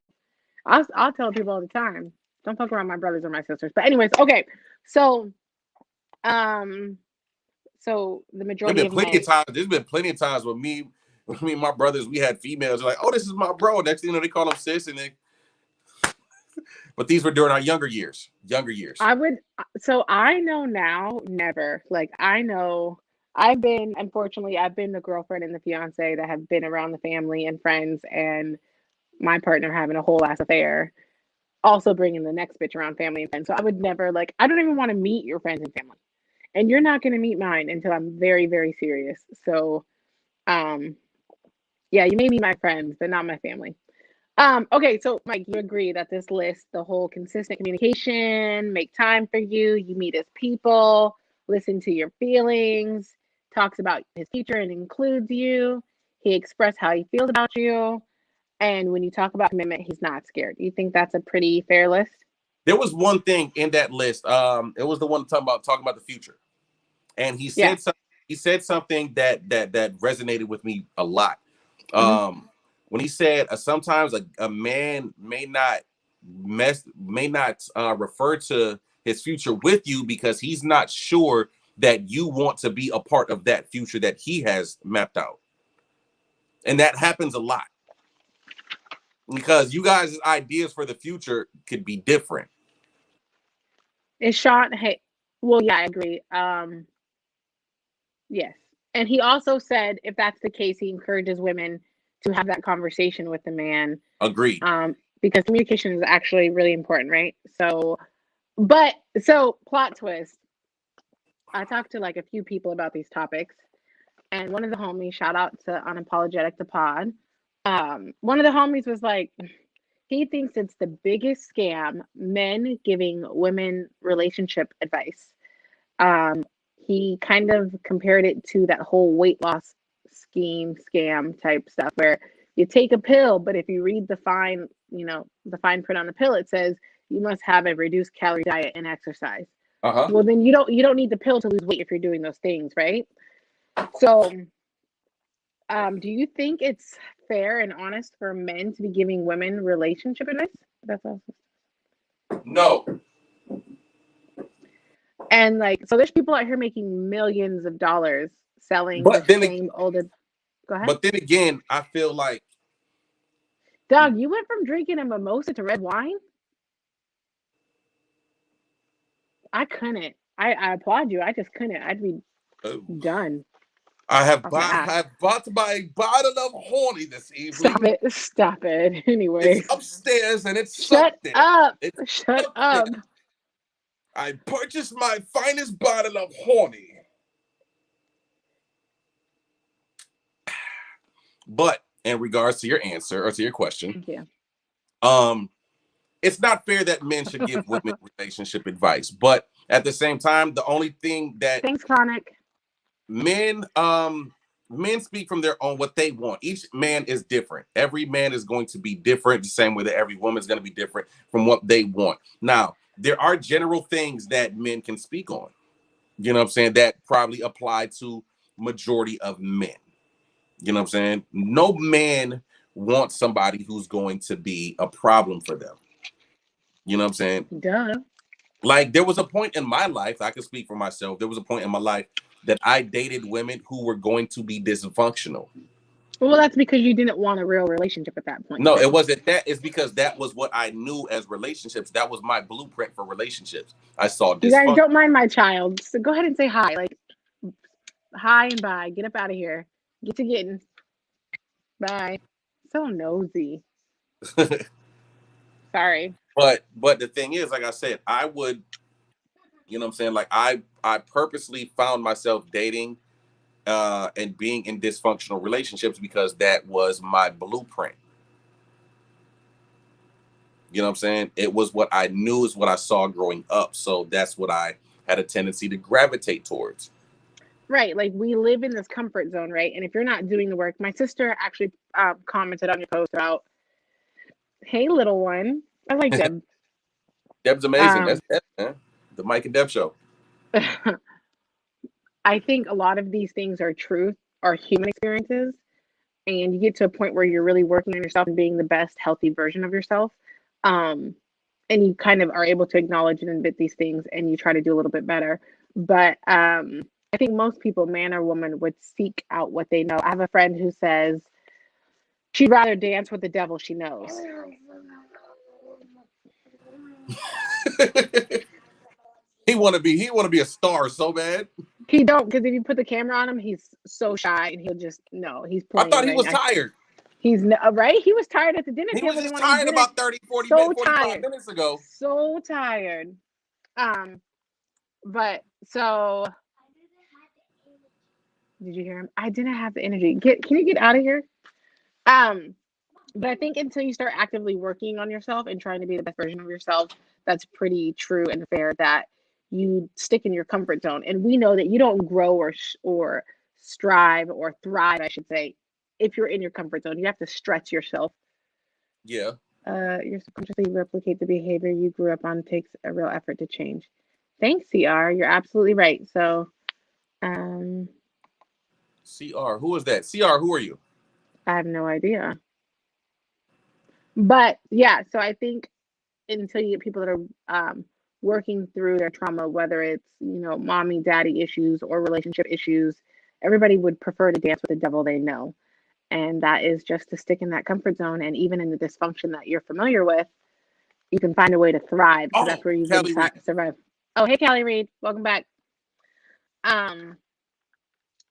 I'll tell people all the time. Don't fuck around my brothers or my sisters. But anyways, okay. So, so the majority of there's been plenty of times with me and my brothers, we had females like, "Oh, this is my bro." Next thing you know, they call them sis, and but these were during our younger years. So I know now, never. Like I know, unfortunately, I've been the girlfriend and the fiance that have been around the family and friends, and my partner having a whole ass affair. Also bringing the next bitch around family and friends. So I would never I don't even want to meet your friends and family. And you're not going to meet mine until I'm very, very serious. So, yeah, you may meet my friends, but not my family. Okay. So Mike, you agree that this list, the whole consistent communication, make time for you meet his people, listen to your feelings, talks about his future and includes you. He expressed how he feels about you. And when you talk about commitment, he's not scared. You think that's a pretty fair list? There was one thing in that list. It was the one talking about the future, and he said something that resonated with me a lot. When he said sometimes a man may not may not refer to his future with you because he's not sure that you want to be a part of that future that he has mapped out. And that happens a lot because you guys' ideas for the future could be different. Is Sean, hey, well, yeah, I agree. Yes. And he also said if that's the case, he encourages women to have that conversation with the man. Agreed. Because communication is actually really important, right? So plot twist. I talked to like a few people about these topics, and one of the homies, shout out to Unapologetic the Pod. One of the homies was like, he thinks it's the biggest scam, men giving women relationship advice. He kind of compared it to that whole weight loss scam type stuff where you take a pill, but if you read the fine print on the pill, it says you must have a reduced calorie diet and exercise. Well, then you don't need the pill to lose weight if you're doing those things, right? So, do you think it's fair and honest for men to be giving women relationship advice? That's all. No. And like, so there's people out here making millions of dollars selling the same older. Go ahead. But then again, I feel like, Doug, you went from drinking a mimosa to red wine. I couldn't. I applaud you. I just couldn't. I'd be done. I have bought to buy a bottle of horny this evening. Stop it. Anyway, it's upstairs and it's shut up. Shut up. I purchased my finest bottle of horny. But in regards to your answer or to your question, it's not fair that men should give women relationship advice. But at the same time, the only thing that thanks, Chronic. Men speak from their own what they want. Each man is different. Every man is going to be different, the same way that every woman is going to be different from what they want. Now, there are general things that men can speak on. You know what I'm saying? That probably apply to majority of men. You know what I'm saying? No man wants somebody who's going to be a problem for them. You know what I'm saying? Duh. Like there was a point in my life, I can speak for myself. There was a point in my life that I dated women who were going to be dysfunctional. Well, that's because you didn't want a real relationship at that point. No, it wasn't that. It's because that was what I knew as relationships. That was my blueprint for relationships. I saw you guys don't mind my child. So go ahead and say hi. Like, hi and bye. Get up out of here. Get to getting. Bye. So nosy. Sorry. But the thing is, like I said, I would, you know what I'm saying? Like I purposely found myself dating and being in dysfunctional relationships because that was my blueprint. You know what I'm saying? It was what I knew, is what I saw growing up. So that's what I had a tendency to gravitate towards. Right. Like we live in this comfort zone, right? And if you're not doing the work, my sister actually commented on your post about, hey, little one. I like Deb. Deb's amazing. That's Deb, man. The Mike and Deb show. I think a lot of these things are truth, are human experiences. And you get to a point where you're really working on yourself and being the best healthy version of yourself. And you kind of are able to acknowledge and admit these things and you try to do a little bit better. But I think most people, man or woman, would seek out what they know. I have a friend who says she'd rather dance with the devil she knows. He want to be a star so bad. He don't, because if you put the camera on him, he's so shy and he'll just he's playing. I thought he was tired. He's right. He was tired at the dinner table. He was just tired about 30, 40 so minutes, 45 tired. minutes ago. So tired. But so did you hear him? I didn't have the energy. Can you get out of here? But I think until you start actively working on yourself and trying to be the best version of yourself, that's pretty true and fair that you stick in your comfort zone. And we know that you don't grow or strive or thrive, I should say, if you're in your comfort zone. You have to stretch yourself. Yeah. You subconsciously replicate the behavior you grew up on. Takes a real effort to change. Thanks, CR. You're absolutely right. So, CR, who is that? CR, who are you? I have no idea. But yeah, so I think until you get people that are working through their trauma, whether it's, mommy, daddy issues or relationship issues, everybody would prefer to dance with the devil they know. And that is just to stick in that comfort zone. And even in the dysfunction that you're familiar with, you can find a way to thrive, because that's where you've been trying to survive. Oh, hey, Callie Reed. Welcome back.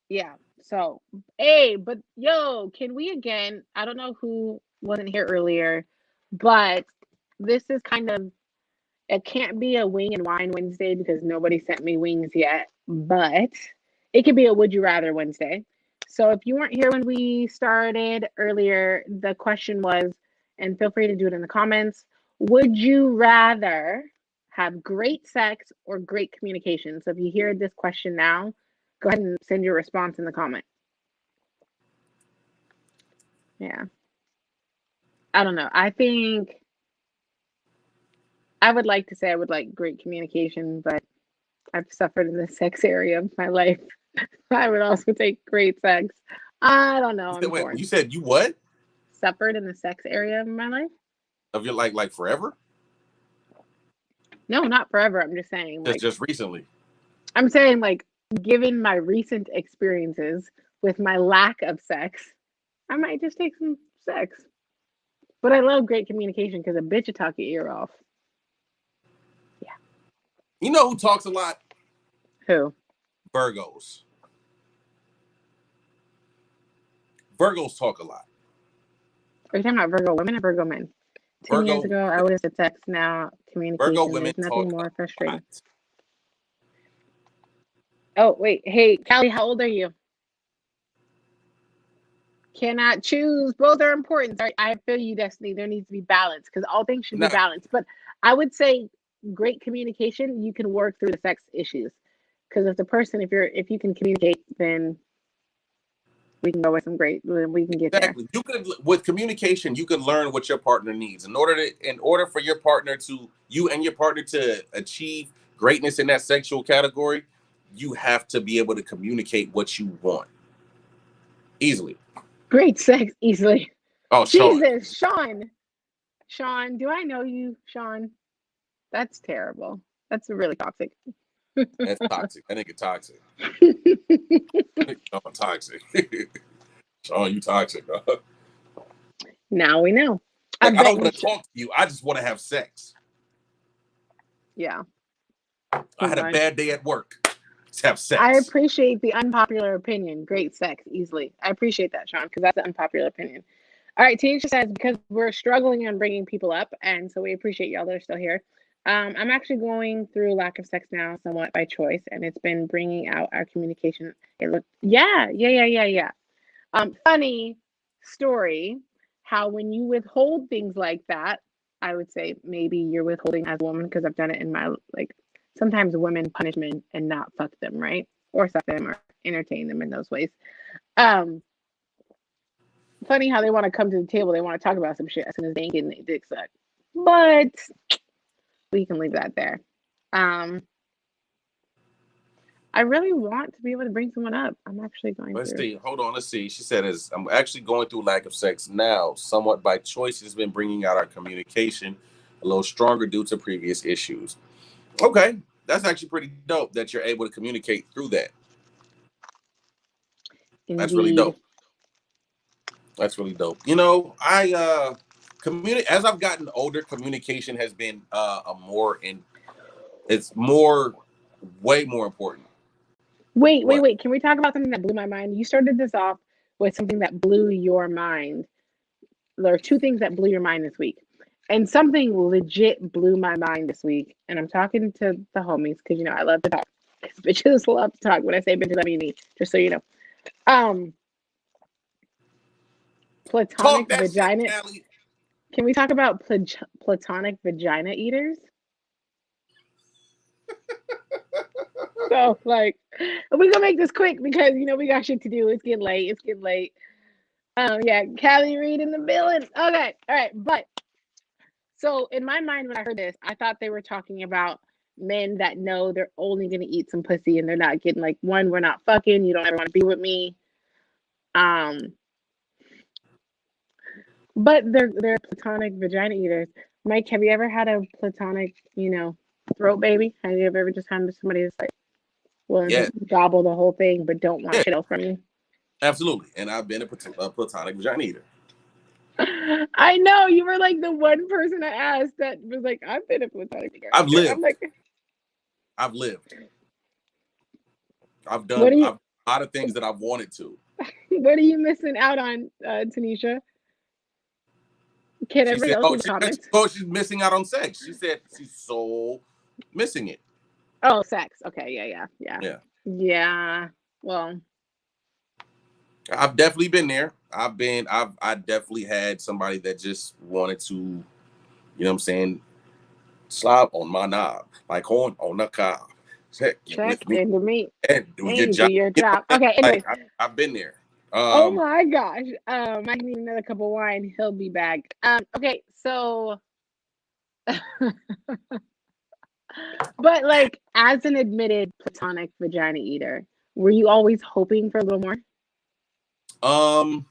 Yeah. So, hey, but yo, can we again? I don't know who wasn't here earlier, but this is kind of, it can't be a wing and wine Wednesday because nobody sent me wings yet, but it could be a would you rather Wednesday. So if you weren't here when we started earlier, the question was, and feel free to do it in the comments, would you rather have great sex or great communication? So if you hear this question now, go ahead and send your response in the comment. Yeah. I don't know. I think I would like to say I would like great communication, but I've suffered in the sex area of my life. I would also take great sex. I don't know. Wait, you said you what? Suffered in the sex area of my life? Of your like forever? No, not forever. I'm just saying just recently. I'm saying given my recent experiences with my lack of sex, I might just take some sex. But I love great communication because a bitch will talk your ear off. Yeah. You know who talks a lot? Who? Virgos. Virgos talk a lot. Are you talking about Virgo women or Virgo men? 10 years ago, I would have said sex. Now, communication Virgo women is nothing more frustrating. Lot. Oh, wait. Hey, Callie, how old are you? Cannot choose. Both are important. Sorry, I feel you, Destiny. There needs to be balance because all things should be balanced. But I would say great communication, you can work through the sex issues. Because as a person, if you can communicate, then we can go with some great. We can get there. You could, with communication, you can learn what your partner needs in order for your partner to achieve greatness in that sexual category. You have to be able to communicate what you want easily. Great sex easily. Oh, Jesus, Sean, do I know you, Sean? That's terrible. That's really toxic. That's toxic. That nigga toxic. I'm toxic. Sean, you toxic. Now we know. I don't want to talk to you. I just want to have sex. Yeah. I had a bad day at work. Let's have sex. I appreciate the unpopular opinion. Great sex easily. I appreciate that, Sean, because that's an unpopular opinion. All right, Teisha says, because we're struggling on bringing people up, and so we appreciate y'all that are still here. I'm actually going through lack of sex now, somewhat by choice, and it's been bringing out our communication. Yeah. Funny story, how when you withhold things like that, I would say maybe you're withholding as a woman, because I've done it in my, sometimes women punish men and not fuck them, right? Or suck them or entertain them in those ways. Funny how they want to come to the table, they want to talk about some shit as soon as they ain't getting their dick sucked. But we can leave that there. I really want to be able to bring someone up. I'm actually going to. Let's see. Hold on. Let's see. She said, I'm actually going through lack of sex now, somewhat by choice. It's been bringing out our communication a little stronger due to previous issues. Okay. That's actually pretty dope that you're able to communicate through that. Indeed. That's really dope. That's really dope. You know, as I've gotten older, communication has been way more important. Wait. Can we talk about something that blew my mind? You started this off with something that blew your mind. There are two things that blew your mind this week. And something legit blew my mind this week. And I'm talking to the homies because, I love to talk. Bitches love to talk. When I say bitches, I mean me, just so you know. Platonic vagina. Shit, can we talk about platonic vagina eaters? So, we're gonna make this quick because we got shit to do. It's getting late. Yeah, Callie Reed in the building. Okay, all right. But so in my mind, when I heard this, I thought they were talking about men that know they're only gonna eat some pussy and they're not getting one, we're not fucking. You don't ever want to be with me. But they're platonic vagina eaters. Mike, have you ever had a platonic, throat baby? Have you ever just had somebody that's like willing Yeah, to gobble the whole thing but don't want yeah, shit else from you? absolutely. And I've been a platonic vagina eater. I know you were like the one person I asked that was like, I've been a platonic I've eater. I'm lived. like, I've lived. I've what done are you, I've a lot of things that I've wanted to. what are you missing out on, Tanisha? Can She everybody said, else "Oh, leave comments? she's missing out on sex." She said she's so missing it. Oh, sex. Okay, yeah. Yeah, Yeah. Well, I've definitely been there. I definitely had somebody that just wanted to, you know what I'm saying, slap on my knob, like on the cob. Check it check with me into me and do and your you do job. your You know job. what Okay, I'm saying? anyways. Like I've been there. Oh my gosh. I need another cup of wine. He'll be back. Okay, so but like as an admitted platonic vagina eater, were you always hoping for a little more? um,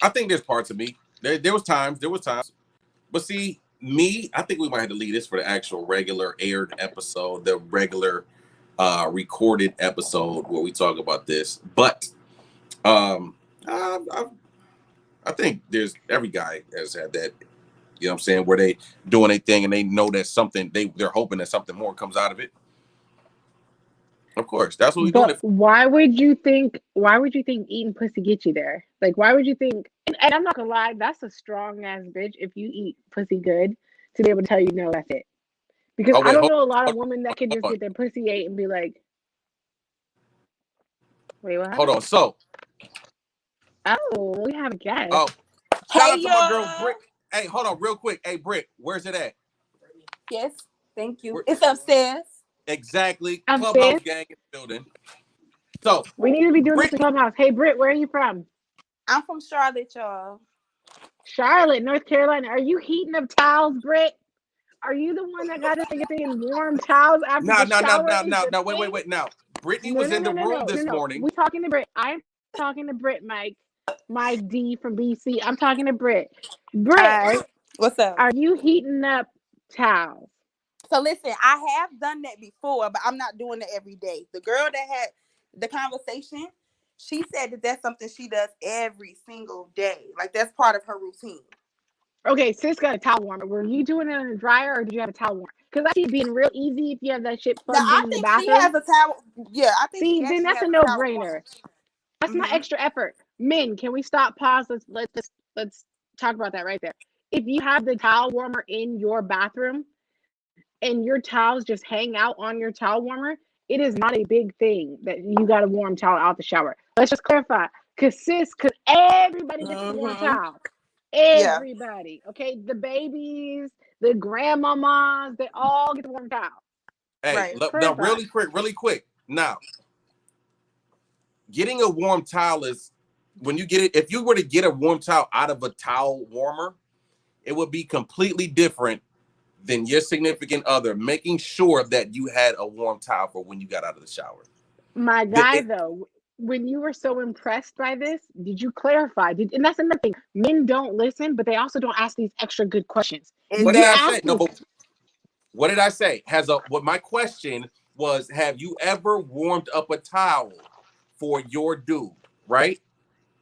I think there's parts of me. There was times, but see, me, I think we might have to leave this for the actual regular aired episode, the regular recorded episode where we talk about this. But um, I think there's every guy has had that. You know what I'm saying? Where they doing a thing and they know that something they're hoping that something more comes out of it. Of course, that's what we're doing But it for. why would you think eating pussy get you there? Like why would you think and I'm not gonna lie, that's a strong ass bitch if you eat pussy good to be able to tell you no, that's it. Because Oh I wait, don't hold know a lot on, of women that can hold just on, get their pussy ate and be like, wait, what hold happened? on. So, Oh, we have a guest. oh, shout Hey out to my girl y'all. Britt. Hey, hold on, real quick. Hey, Britt, where's it at? Yes, thank you. Where, It's upstairs. exactly, Upstairs. Clubhouse gang in the building. So, We need to be doing this Britt, in Clubhouse. Hey Britt, where are you from? I'm from Charlotte, y'all. Charlotte, North Carolina. Are you heating up towels, Britt? Are you the one that got this nigga saying warm towels after now, the now, now, shower now, is now, the now, wait, wait, thing? wait. Now, Brittany No, was no, in no, the no, room no, no, this no. morning. We talking to Britt. I'm talking to Britt, Mike. Mike D from BC. I'm talking to Britt. Britt, All right. What's up? are you heating up towels? So listen, I have done that before, but I'm not doing it every day. The girl that had the conversation, she said that that's something she does every single day. Like that's part of her routine. Okay, sis got a towel warmer. Were you doing it in a dryer or did you have a towel warmer? Because that shit being real easy if you have that shit Now plugged I in the think she bathroom. has a towel. Yeah, I think See, she then actually that's a has a towel no-brainer. warmer. That's not extra effort. Men, can we stop, pause? Let's talk about that right there. If you have the towel warmer in your bathroom and your towels just hang out on your towel warmer, it is not a big thing that you got a warm towel out the shower. Let's just clarify. Cause everybody gets the warm towel. Yeah. Everybody. Okay. The babies, the grandmamas, they all get the warm towel. Hey, Right. look, now, Clarify. really quick. Now, getting a warm towel is when you get it. If you were to get a warm towel out of a towel warmer, it would be completely different than your significant other making sure that you had a warm towel for when you got out of the shower. My guy, though, when you were so impressed by this, did you clarify? And that's another thing. Men don't listen, but they also don't ask these extra good questions. What did I Exactly. say? No, but what did I say? What my question was, have you ever warmed up a towel for your dude, right?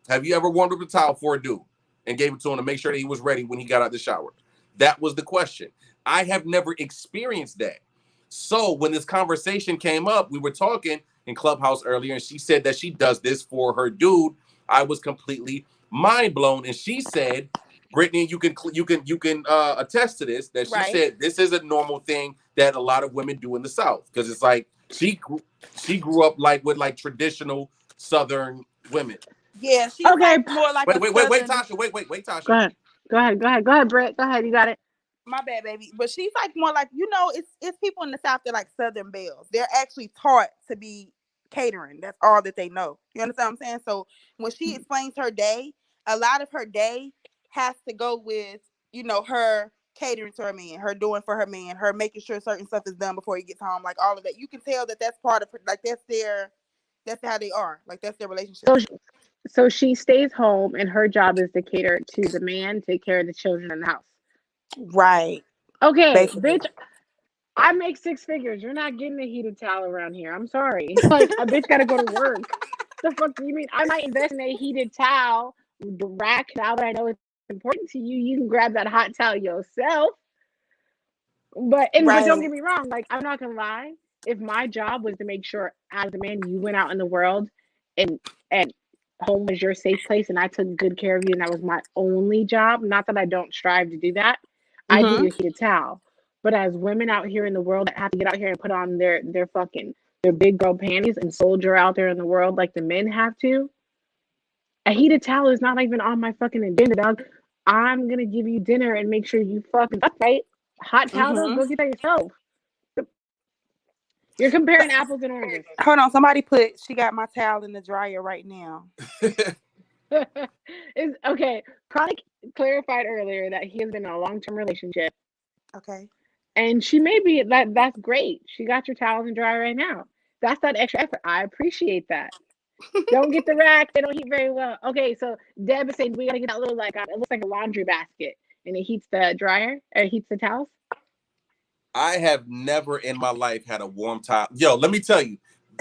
Have you ever warmed up a towel for a dude and gave it to him to make sure that he was ready when he got out of the shower? That was the question. I have never experienced that. So when this conversation came up, we were talking in Clubhouse earlier, and she said that she does this for her dude. I was completely mind blown, and she said, Brittany, you can attest to this. That she Right. said this is a normal thing that a lot of women do in the South because it's like she grew up like with like traditional Southern women. Yeah, she's Okay. like more like Wait, Southern... Tasha. Wait, Tasha. Go ahead, Brett. Go ahead. You got it. My bad, baby. But she's like more like, it's people in the South that like Southern belles. They're actually taught to be catering. That's all that they know. You understand what I'm saying? So when she explains her day, a lot of her day has to go with, her catering to her man, her doing for her man, her making sure certain stuff is done before he gets home, like all of that. You can tell that that's part of her, like that's how they are. Like that's their relationship. So she stays home and her job is to cater to the man, take care of the children in the house. Right. Okay, Basically. bitch, I make 6 figures. You're not getting a heated towel around here. I'm sorry. Like, a bitch got to go to work. The fuck do you mean? I might invest in a heated towel, the rack towel that I know is important to you. You can grab that hot towel yourself. But don't Right. get me wrong. Like, I'm not gonna lie. If my job was to make sure as a man you went out in the world and and home was your safe place and I took good care of you and that was my only job, not that I don't strive to do that, I'd give Mm-hmm. you a heated towel. But as women out here in the world that have to get out here and put on their fucking their big girl panties and soldier out there in the world like the men have to, a heated towel is not even on my fucking agenda, dog. I'm gonna give you dinner and make sure you fucking fuck right. Hot towel though, Mm-hmm. go get that yourself. You're comparing apples and oranges. Hold on. Somebody put she got my towel in the dryer right now. Is okay. Chronic clarified earlier that he has been in a long-term relationship, Okay. and she may be that. That's great. She got your towels and dryer right now. That's that extra effort. I appreciate that. Don't get the rack. They don't heat very well. Okay, so Deb is saying we gotta get that little like it looks like a laundry basket, and it heats the dryer or it heats the towels. I have never in my life had a warm towel. Yo, let me tell you,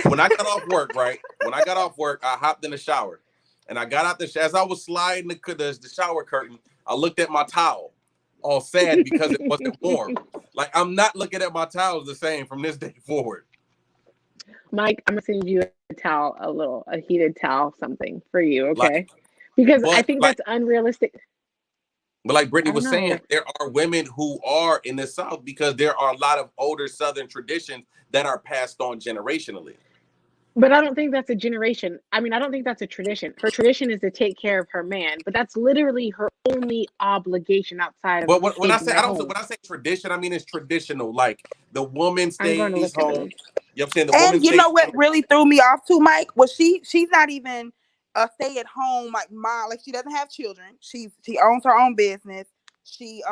when I got off work, right? When I got off work, I hopped in the shower, and I got out the as I was sliding the shower curtain, I looked at my towel, all sad because it wasn't warm. Like, I'm not looking at my towels the same from this day forward. Mike, I'm gonna send you a towel, a heated towel, something for you, Like, okay? Because I but think like, that's unrealistic. but like Brittany I don't was saying, know. there are women who are in the South because there are a lot of older Southern traditions that are passed on generationally. But I don't think that's a generation. I mean, I don't think that's a tradition. Her tradition is to take care of her man, but that's literally her only obligation outside of But when I keeping say their home. when I say tradition, I mean it's traditional. Like, the woman I'm going to stays look at home. those. You know what I'm saying? The woman And you stays know what home. really threw me off too, Mike? Was she's not even a stay at home like mom. Like, she doesn't have children. She owns her own business. She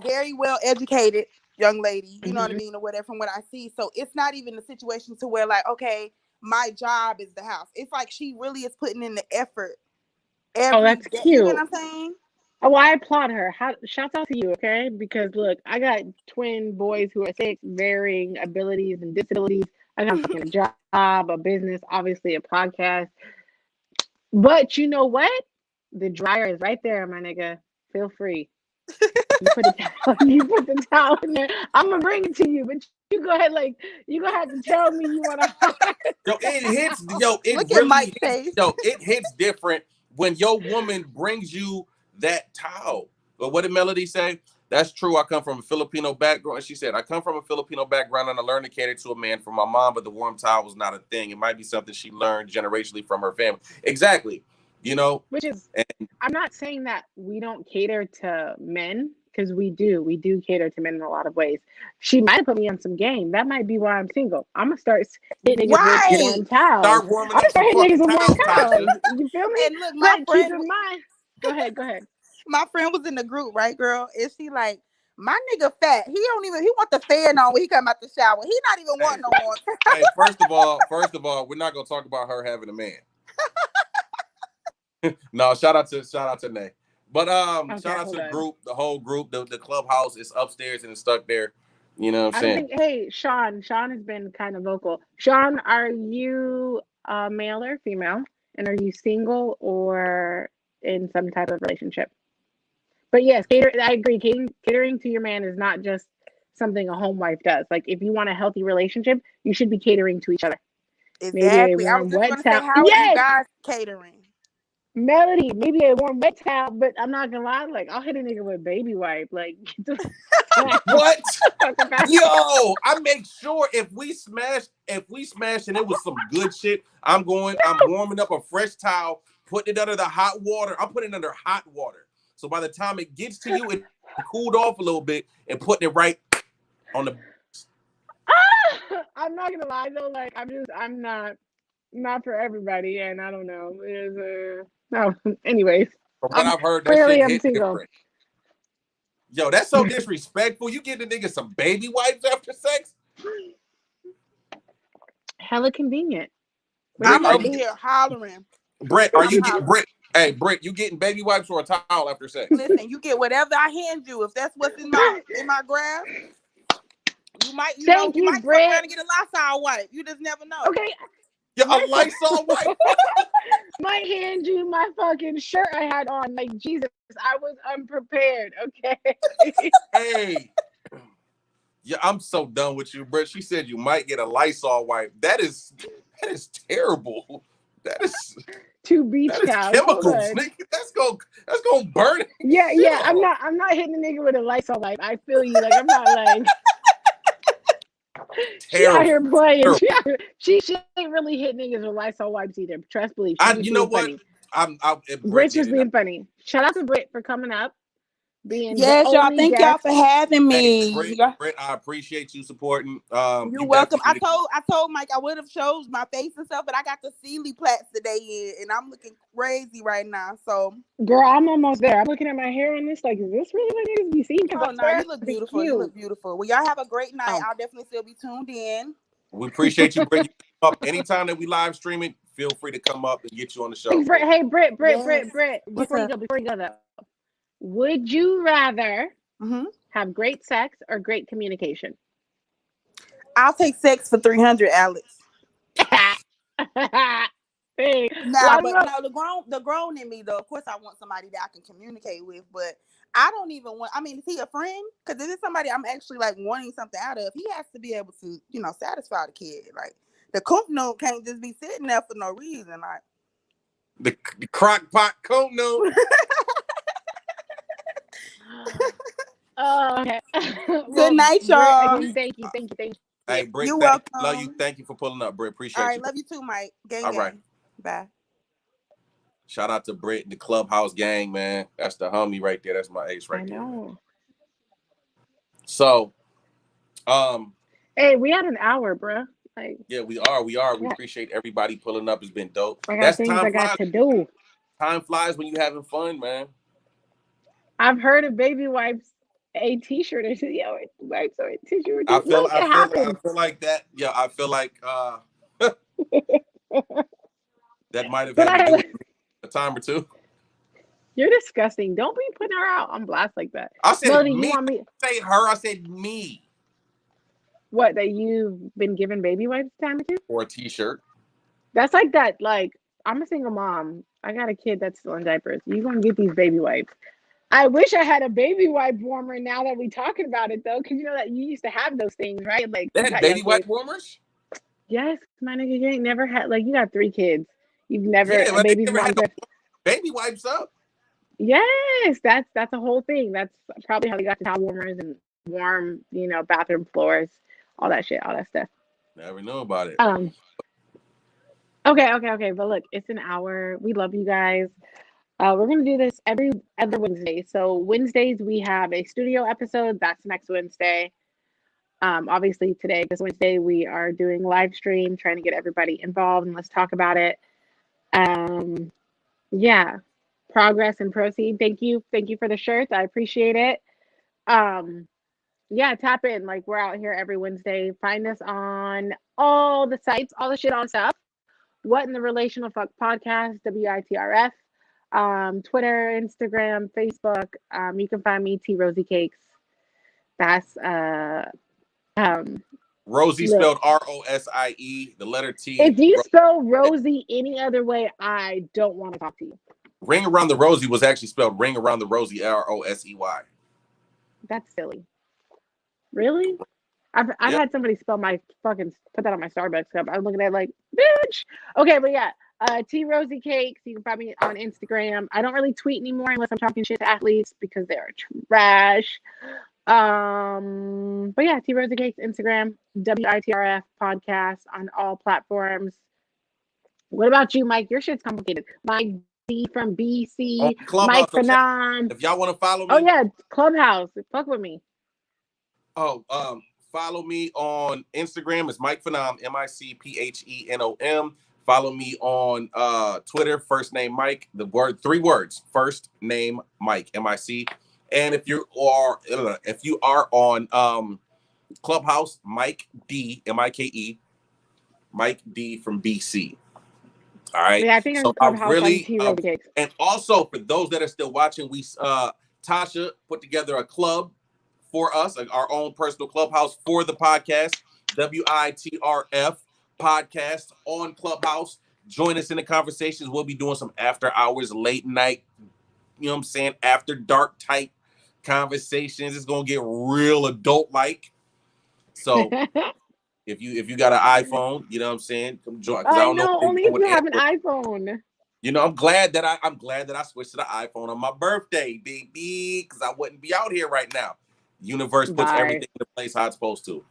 very well educated young lady, you know what I Hmm. mean, or whatever from what I see. So it's not even a situation to where like, okay, my job is the house. It's like she really is putting in the effort Oh, every that's day. You know cute. what I'm saying? Oh, well, I applaud her. Shouts out to you, okay? Because look, I got twin boys who are 6, varying abilities and disabilities. I got a fucking job, a business, obviously a podcast. But you know what? The dryer is right there, my nigga. Feel free. You put a towel, you put the towel in there. I'm gonna bring it to you, but you go ahead, like you gonna have to tell me you want to. Yo, it hits. Yo, it Look at really Mike's hits. face. Yo, it hits different when your woman brings you that towel. But what did Melody say? That's true. I come from a Filipino background. She said, I come from a Filipino background and I learned to cater to a man from my mom, but the warm towel was not a thing. It might be something she learned generationally from her family. Exactly. You know, Which is, and I'm not saying that we don't cater to men because we do. We do cater to men in a lot of ways. She might have put me on some game. That might be why I'm single. I'm gonna start hitting niggas with yeah, Right. warm towels. start warming I'm gonna up some start hitting niggas fucking with warm towels, towels. Tasha. You feel me? And look, But keep in mind. Go ahead. Go ahead. my friend was in the group, right, girl? And she like, my nigga fat. He want the fan on when he come out the shower. He not even Hey, wanting no more. hey, first of all, we're not gonna talk about her having a man. No, shout out to Nay. But Okay, shout out to hold the on. group, the whole group, the clubhouse is upstairs and it's stuck there. You know what I'm I don't saying? think. Hey, Sean. Sean has been kind of vocal. Sean, are you male or female? And are you single or in some type of relationship? But yes, I agree. Catering to your man is not just something a home wife does. Like if you want a healthy relationship, you should be catering to each other. Maybe a Exactly. I was warm just wet gonna say, towel. how are you Yes, guys catering? Melody. Maybe a warm wet towel. But I'm not gonna lie. Like I'll hit a nigga with baby wipe. Like get the What? fuck about. Yo, I make sure if we smash and it was some good shit, I'm warming up a fresh towel, putting it under the hot water. I'm putting it under hot water. So by the time it gets to you, it cooled off a little bit and putting it right on the. I'm not gonna lie though. Like I'm not for everybody, and I don't know. No. Anyways, From what I'm I've heard, that clearly shit I'm hit single. different. Yo, that's so disrespectful. You give the nigga some baby wipes after sex? Hella convenient. What do you Britt, I'm are mean? over you here hollering. Brett? I'm hollering. Hey, Britt, you getting baby wipes or a towel after sex? Listen, you get whatever I hand you. If that's what's in my grasp, you might, Thank you you, might fuck Britt. around and get a Lysol wipe. You just never know. Okay, Yeah, a Lysol wipe. might hand you my fucking shirt I had on. Like, Jesus, I was unprepared. Okay. Hey. Yeah, I'm so done with you, Britt. She said you might get a Lysol wipe. That is terrible. That is Two beach towels. chemicals, nigga. That's gonna burn. Yeah. I'm not hitting the nigga with a Lysol wipe. I feel you. Like, I'm not like she out here playing. She ain't really hit niggas with Lysol wipes either. Trust believe. You know what? Funny. Britt's just being funny. Shout out to Britt for coming up. Yes, y'all. Thank y'all for having me. Hey, Britt, I appreciate you supporting. You're welcome. I told Mike I would have showed my face and stuff, but I got the Sealy plaits today and I'm looking crazy right now. So, girl, I'm almost there. I'm looking at my hair on this. Like, is this really what niggas be seeing? Oh no, you look beautiful. You look beautiful. Well, y'all have a great night. I'll definitely still be tuned in. We appreciate you, Britt. You come up anytime that we live streaming. Feel free to come up and get you on the show. Hey, Britt. Before you go though. Would you rather have great sex or great communication? I'll take sex for 300, Alex. Nah, but no, the grown in me though. Of course, I want somebody that I can communicate with, but I don't even want. I mean, is he a friend? Because if it's somebody I'm actually like wanting something out of, he has to be able to, satisfy the kid. Like the cook note can't just be sitting there for no reason. Like the crock pot coat note. Okay. Good night, y'all. Thank you. Hey, Britt, you're welcome. Love you. Thank you for pulling up, Britt. Appreciate you. All right, love you too, Mike. Gang. Right. Bye. Shout out to Britt, the Clubhouse gang, man. That's the homie right there. That's my ace right there. Man. So, hey, we had an hour, bro. Like, yeah, we are. We appreciate everybody pulling up. It's been dope. That's things I got to do. Time flies when you're having fun, man. I've heard of baby wipes, a t-shirt or wipes or a tissue. I feel like that. Yeah, I feel like that might have had to do a time or two. You're disgusting. Don't be putting her out on blast like that. I said Melody, me. I didn't say her. I said me. What, that you've been given baby wipes time or two? Or a t-shirt. That's like that. Like, I'm a single mom. I got a kid that's still in diapers. You gonna get these baby wipes. I wish I had a baby wipe warmer now that we talking about it, though, because you know that you used to have those things, right? Like, they had baby wipe warmers? Yes, my nigga, you ain't never had, like, you got 3 kids. You've never, baby wipes up. Yes, that's a whole thing. That's probably how they got the towel warmers and warm, bathroom floors, all that shit, all that stuff. Never know about it. Okay. But look, it's an hour. We love you guys. We're going to do this every other Wednesday. So Wednesdays, we have a studio episode. That's next Wednesday. Obviously, this Wednesday, we are doing live stream, trying to get everybody involved, and let's talk about it. Yeah. Progress and proceed. Thank you for the shirts. I appreciate it. Yeah, tap in. Like, we're out here every Wednesday. Find us on all the sites, all the shit on stuff. What in the Relational Fuck Podcast, WITRF. Twitter, Instagram, Facebook. You can find me T Rosie Cakes. That's Rosie spelled ROSIE, the letter T. If you spell Rosie any other way, I don't want to talk to you. Ring Around the Rosie was actually spelled Ring Around the Rosie, ROSEY. That's silly. Really? I've had somebody spell put that on my Starbucks cup. I'm looking at it like, bitch. Okay, but yeah. T Rosie Cakes. You can find me on Instagram. I don't really tweet anymore unless I'm talking shit to athletes because they are trash. But yeah, T Rosie Cakes, Instagram, WITRF podcast on all platforms. What about you, Mike? Your shit's complicated. Mike D from BC, Mike Phenom. If y'all want to follow me. Oh yeah, Clubhouse. Fuck with me. Follow me on Instagram. It's Mike Phenom, MICPHENOM. Follow me on Twitter, first name Mike, 3 words, first name Mike, MIC. And if you are on Clubhouse, Mike D, MIKE, Mike D from BC. All right. Yeah, I think So on I Clubhouse I'm really, T Rosy Cakes. and also for those that are still watching, we Tasha put together a club for us, like our own personal clubhouse for the podcast, WITRF podcast on Clubhouse. Join us in the conversations. We'll be doing some after hours, late night, you know what I'm saying, after dark type conversations. It's gonna get real adult like. So if you got an iPhone, you know what I'm saying, come join, because I I don't know know, what they're only doing if with you have an Android. iPhone. You know, I'm glad that I switched to the iPhone on my birthday, baby, because I wouldn't be out here right now. Universe puts Bye. everything in place how it's supposed to.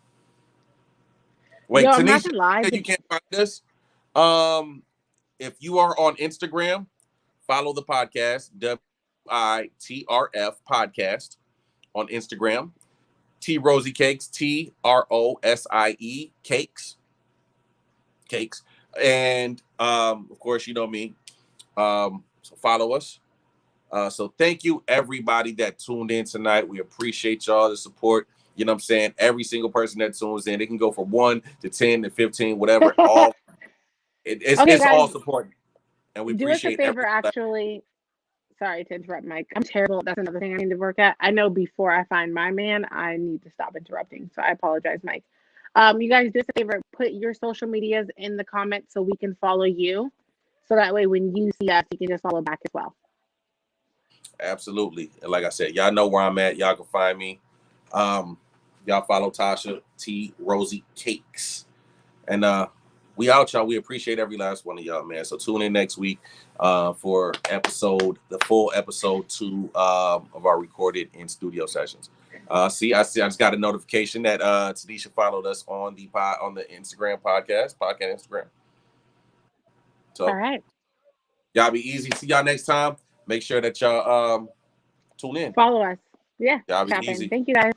Wait, Yo, I'm not Tanisha, gonna lie. you can't find us. If you are on Instagram, follow the podcast, WITRF podcast on Instagram. T Rosy Cakes, TROSIE Cakes. And of course, you know me. So follow us. So thank you everybody that tuned in tonight. We appreciate y'all the support. You know what I'm saying? Every single person that tunes in, they can go from 1 to 10 to 15, whatever. All it's Okay, all guys, support. And we do us a appreciate favor. everything. Actually, sorry to interrupt, Mike. I'm terrible. That's another thing I need to work at. I know before I find my man, I need to stop interrupting. So I apologize, Mike. You guys do us a favor. Put your social medias in the comments so we can follow you. So that way, when you see us, you can just follow back as well. Absolutely. And like I said, y'all know where I'm at. Y'all can find me. Y'all follow Tasha T Rosy Cakes. And we out, y'all. We appreciate every last one of y'all, man. So tune in next week for the full episode 2 of our recorded in studio sessions. I just got a notification that Tanisha followed us on the Instagram podcast Instagram. So All right. y'all be easy. See y'all next time. Make sure that y'all tune in. Follow us. Yeah. Y'all be Tap in. easy. Thank you, guys.